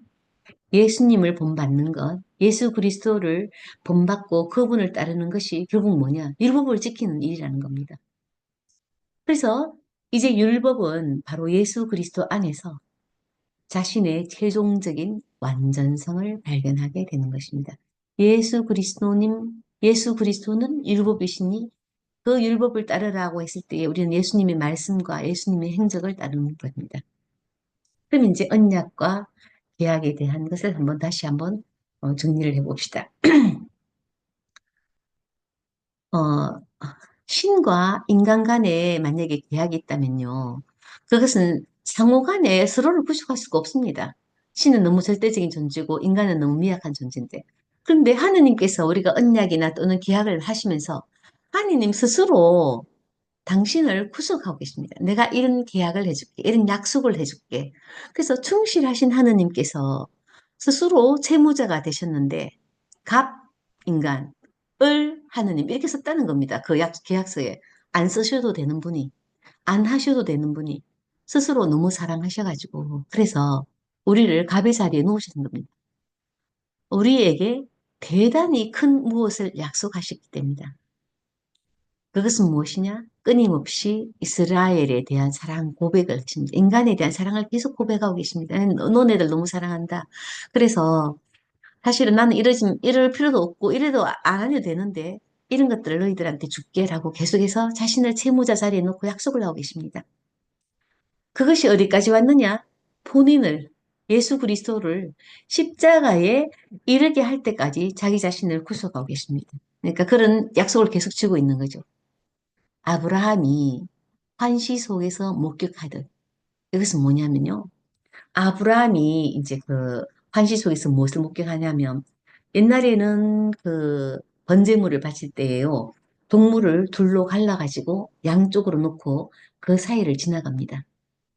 예수님을 본받는 것, 예수 그리스도를 본받고 그분을 따르는 것이 결국 뭐냐? 율법을 지키는 일이라는 겁니다. 그래서 이제 율법은 바로 예수 그리스도 안에서 자신의 최종적인 완전성을 발견하게 되는 것입니다. 예수 그리스도는 율법이시니 그 율법을 따르라고 했을 때에 우리는 예수님의 말씀과 예수님의 행적을 따르는 겁니다. 그럼 이제 언약과 계약에 대한 것을 다시 한번 정리를 해봅시다. 어, 신과 인간 간에 만약에 계약이 있다면요. 그것은 상호 간에 서로를 부족할 수가 없습니다. 신은 너무 절대적인 존재고 인간은 너무 미약한 존재인데. 그런데 하느님께서 우리가 언약이나 또는 계약을 하시면서 하느님 스스로 당신을 구속하고 계십니다. 내가 이런 계약을 해줄게. 이런 약속을 해줄게. 그래서 충실하신 하느님께서 스스로 채무자가 되셨는데 갑 인간, 을 하느님 이렇게 썼다는 겁니다. 그 계약서에 안 쓰셔도 되는 분이 안 하셔도 되는 분이 스스로 너무 사랑하셔가지고 그래서 우리를 갑의 자리에 놓으시는 겁니다. 우리에게 대단히 큰 무엇을 약속하셨기 때문이다. 그것은 무엇이냐? 끊임없이 이스라엘에 대한 사랑 고백을 하십니다. 인간에 대한 사랑을 계속 고백하고 계십니다. 너네들 너무 사랑한다. 그래서 사실은 나는 이럴 필요도 없고 이래도 안 해도 되는데 이런 것들을 너희들한테 줄게라고 계속해서 자신을 채무자 자리에 놓고 약속을 하고 계십니다. 그것이 어디까지 왔느냐? 본인을, 예수 그리스도를 십자가에 이르게 할 때까지 자기 자신을 구속하고 계십니다. 그러니까 그런 약속을 계속 주고 있는 거죠. 아브라함이 환시 속에서 목격하듯 이것은 뭐냐면요. 아브라함이 이제 그 환시 속에서 무엇을 목격하냐면 옛날에는 그 번제물을 바칠 때에요. 동물을 둘로 갈라가지고 양쪽으로 놓고 그 사이를 지나갑니다.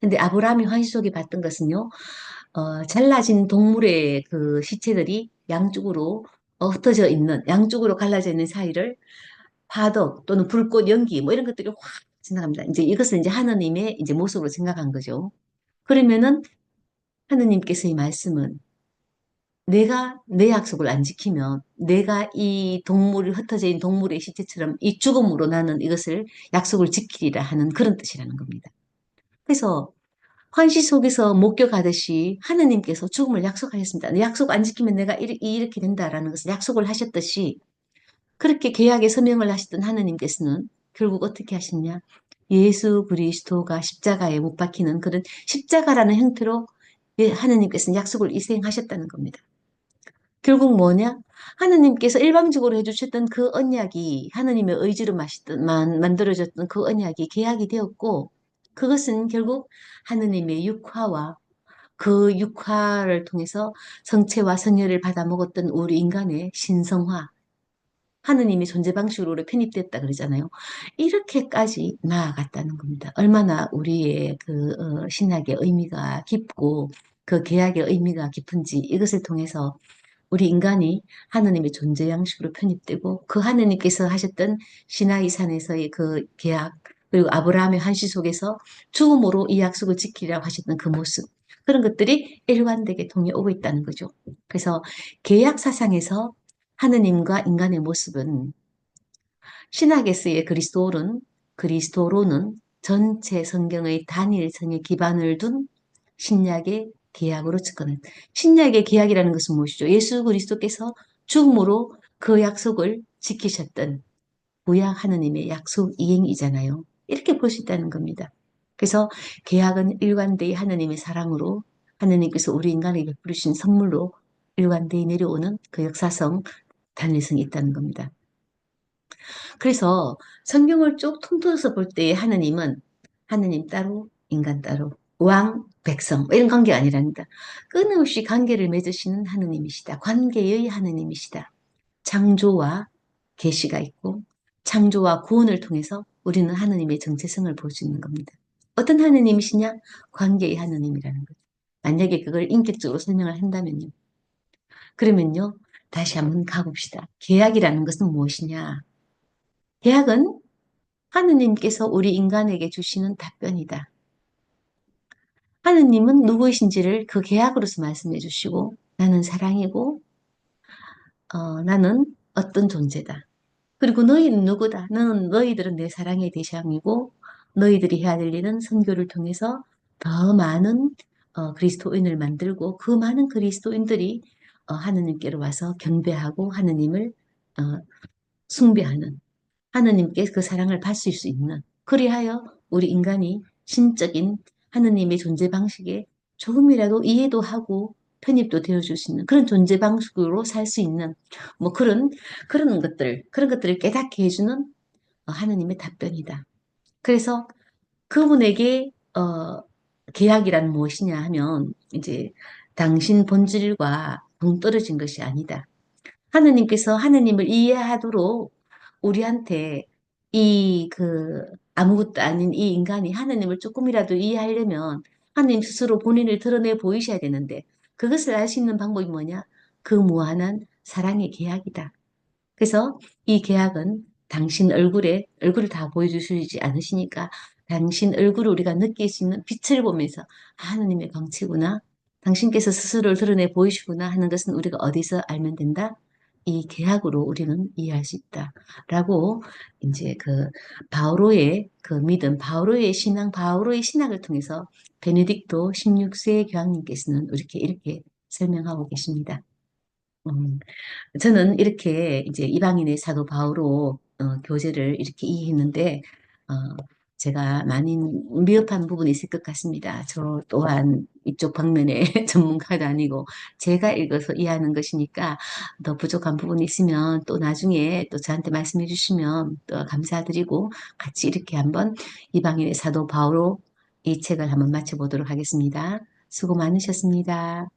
근데 아브라함이 환시 속에 봤던 것은요, 잘라진 동물의 그 시체들이 양쪽으로 흩어져 있는, 양쪽으로 갈라져 있는 사이를 화덕 또는 불꽃 연기 뭐 이런 것들이 확 지나갑니다. 이제 이것을 이제 하나님의 이제 모습으로 생각한 거죠. 그러면은 하느님께서의 말씀은 내가 내 약속을 안 지키면 내가 이 동물이 흩어져 있는 동물의 시체처럼 이 죽음으로 나는 이것을 약속을 지키리라 하는 그런 뜻이라는 겁니다. 그래서 환시 속에서 목격하듯이 하느님께서 죽음을 약속하셨습니다. 내 약속 안 지키면 내가 이렇게 된다라는 것을 약속을 하셨듯이 그렇게 계약에 서명을 하셨던 하느님께서는 결국 어떻게 하셨냐? 예수 그리스도가 십자가에 못 박히는 그런 십자가라는 형태로 하느님께서는 약속을 이행하셨다는 겁니다. 결국 뭐냐? 하느님께서 일방적으로 해주셨던 그 언약이 하느님의 의지로 만들어졌던 그 언약이 계약이 되었고 그것은 결국 하느님의 육화와 그 육화를 통해서 성체와 성혈을 받아 먹었던 우리 인간의 신성화, 하느님이 존재 방식으로 편입됐다 그러잖아요. 이렇게까지 나아갔다는 겁니다. 얼마나 우리의 그 신학의 의미가 깊고 그 계약의 의미가 깊은지 이것을 통해서 우리 인간이 하느님의 존재 양식으로 편입되고 그 하느님께서 하셨던 시나이 산에서의 그 계약 그리고 아브라함의 한시 속에서 죽음으로 이 약속을 지키려고 하셨던 그 모습 그런 것들이 일관되게 통해오고 있다는 거죠. 그래서 계약 사상에서 하느님과 인간의 모습은 신학에서의 그리스도로는 전체 성경의 단일성에 기반을 둔 신약의 계약으로 접근한. 신약의 계약이라는 것은 무엇이죠? 예수 그리스도께서 죽음으로 그 약속을 지키셨던 구약 하느님의 약속 이행이잖아요. 이렇게 볼 수 있다는 겁니다. 그래서 계약은 일관되이 하느님의 사랑으로 하느님께서 우리 인간에게 베푸신 선물로 일관되이 내려오는 그 역사성, 단일성이 있다는 겁니다. 그래서 성경을 쭉 통틀어서 볼 때 하느님은 하느님 따로 인간 따로 왕 백성 이런 관계가 아니랍니다. 끊임없이 관계를 맺으시는 하느님이시다. 관계의 하느님이시다. 창조와 계시가 있고 창조와 구원을 통해서 우리는 하느님의 정체성을 볼 수 있는 겁니다. 어떤 하느님이시냐? 관계의 하느님이라는 거죠. 만약에 그걸 인격적으로 설명을 한다면요. 그러면요. 다시 한번 가봅시다. 계약이라는 것은 무엇이냐? 계약은 하느님께서 우리 인간에게 주시는 답변이다. 하느님은 누구이신지를 그 계약으로서 말씀해 주시고 나는 사랑이고 나는 어떤 존재다. 그리고 너희는 누구다. 너희들은 내 사랑의 대상이고 너희들이 해야 될 일은 선교를 통해서 더 많은 그리스도인을 만들고 그 많은 그리스도인들이 하느님께로 와서 경배하고 하느님을 어, 숭배하는 하느님께 그 사랑을 받을 수 있는 그리하여 우리 인간이 신적인 하느님의 존재 방식에 조금이라도 이해도 하고 편입도 되어줄 수 있는 그런 존재 방식으로 살 수 있는 뭐 그런 것들을 깨닫게 해주는 하느님의 답변이다. 그래서 그분에게 계약이란 무엇이냐 하면 이제 당신 본질과 동떨어진 것이 아니다. 하느님께서 하느님을 이해하도록 우리한테 아무것도 아닌 이 인간이 하느님을 조금이라도 이해하려면 하느님 스스로 본인을 드러내 보이셔야 되는데 그것을 알 수 있는 방법이 뭐냐? 그 무한한 사랑의 계약이다. 그래서 이 계약은 당신 얼굴을 다 보여주시지 않으시니까 당신 얼굴을 우리가 느낄 수 있는 빛을 보면서 하느님의 광채구나. 당신께서 스스로를 드러내 보이시구나 하는 것은 우리가 어디서 알면 된다? 이 계약으로 우리는 이해할 수 있다. 라고 이제 그 바오로의 그 믿음, 바오로의 신앙, 바오로의 신학을 통해서 베네딕토 16세 교황님께서는 이렇게 설명하고 계십니다. 음, 저는 이렇게 이제 이방인의 사도 바오로 교재를 이렇게 이해했는데, 어, 제가 많이 미흡한 부분이 있을 것 같습니다. 저 또한 이쪽 방면의 전문가도 아니고, 제가 읽어서 이해하는 것이니까, 더 부족한 부분이 있으면 또 나중에 또 저한테 말씀해 주시면 또 감사드리고, 같이 이렇게 한번 이방인의 사도 바오로 이 책을 한번 맞춰보도록 하겠습니다. 수고 많으셨습니다.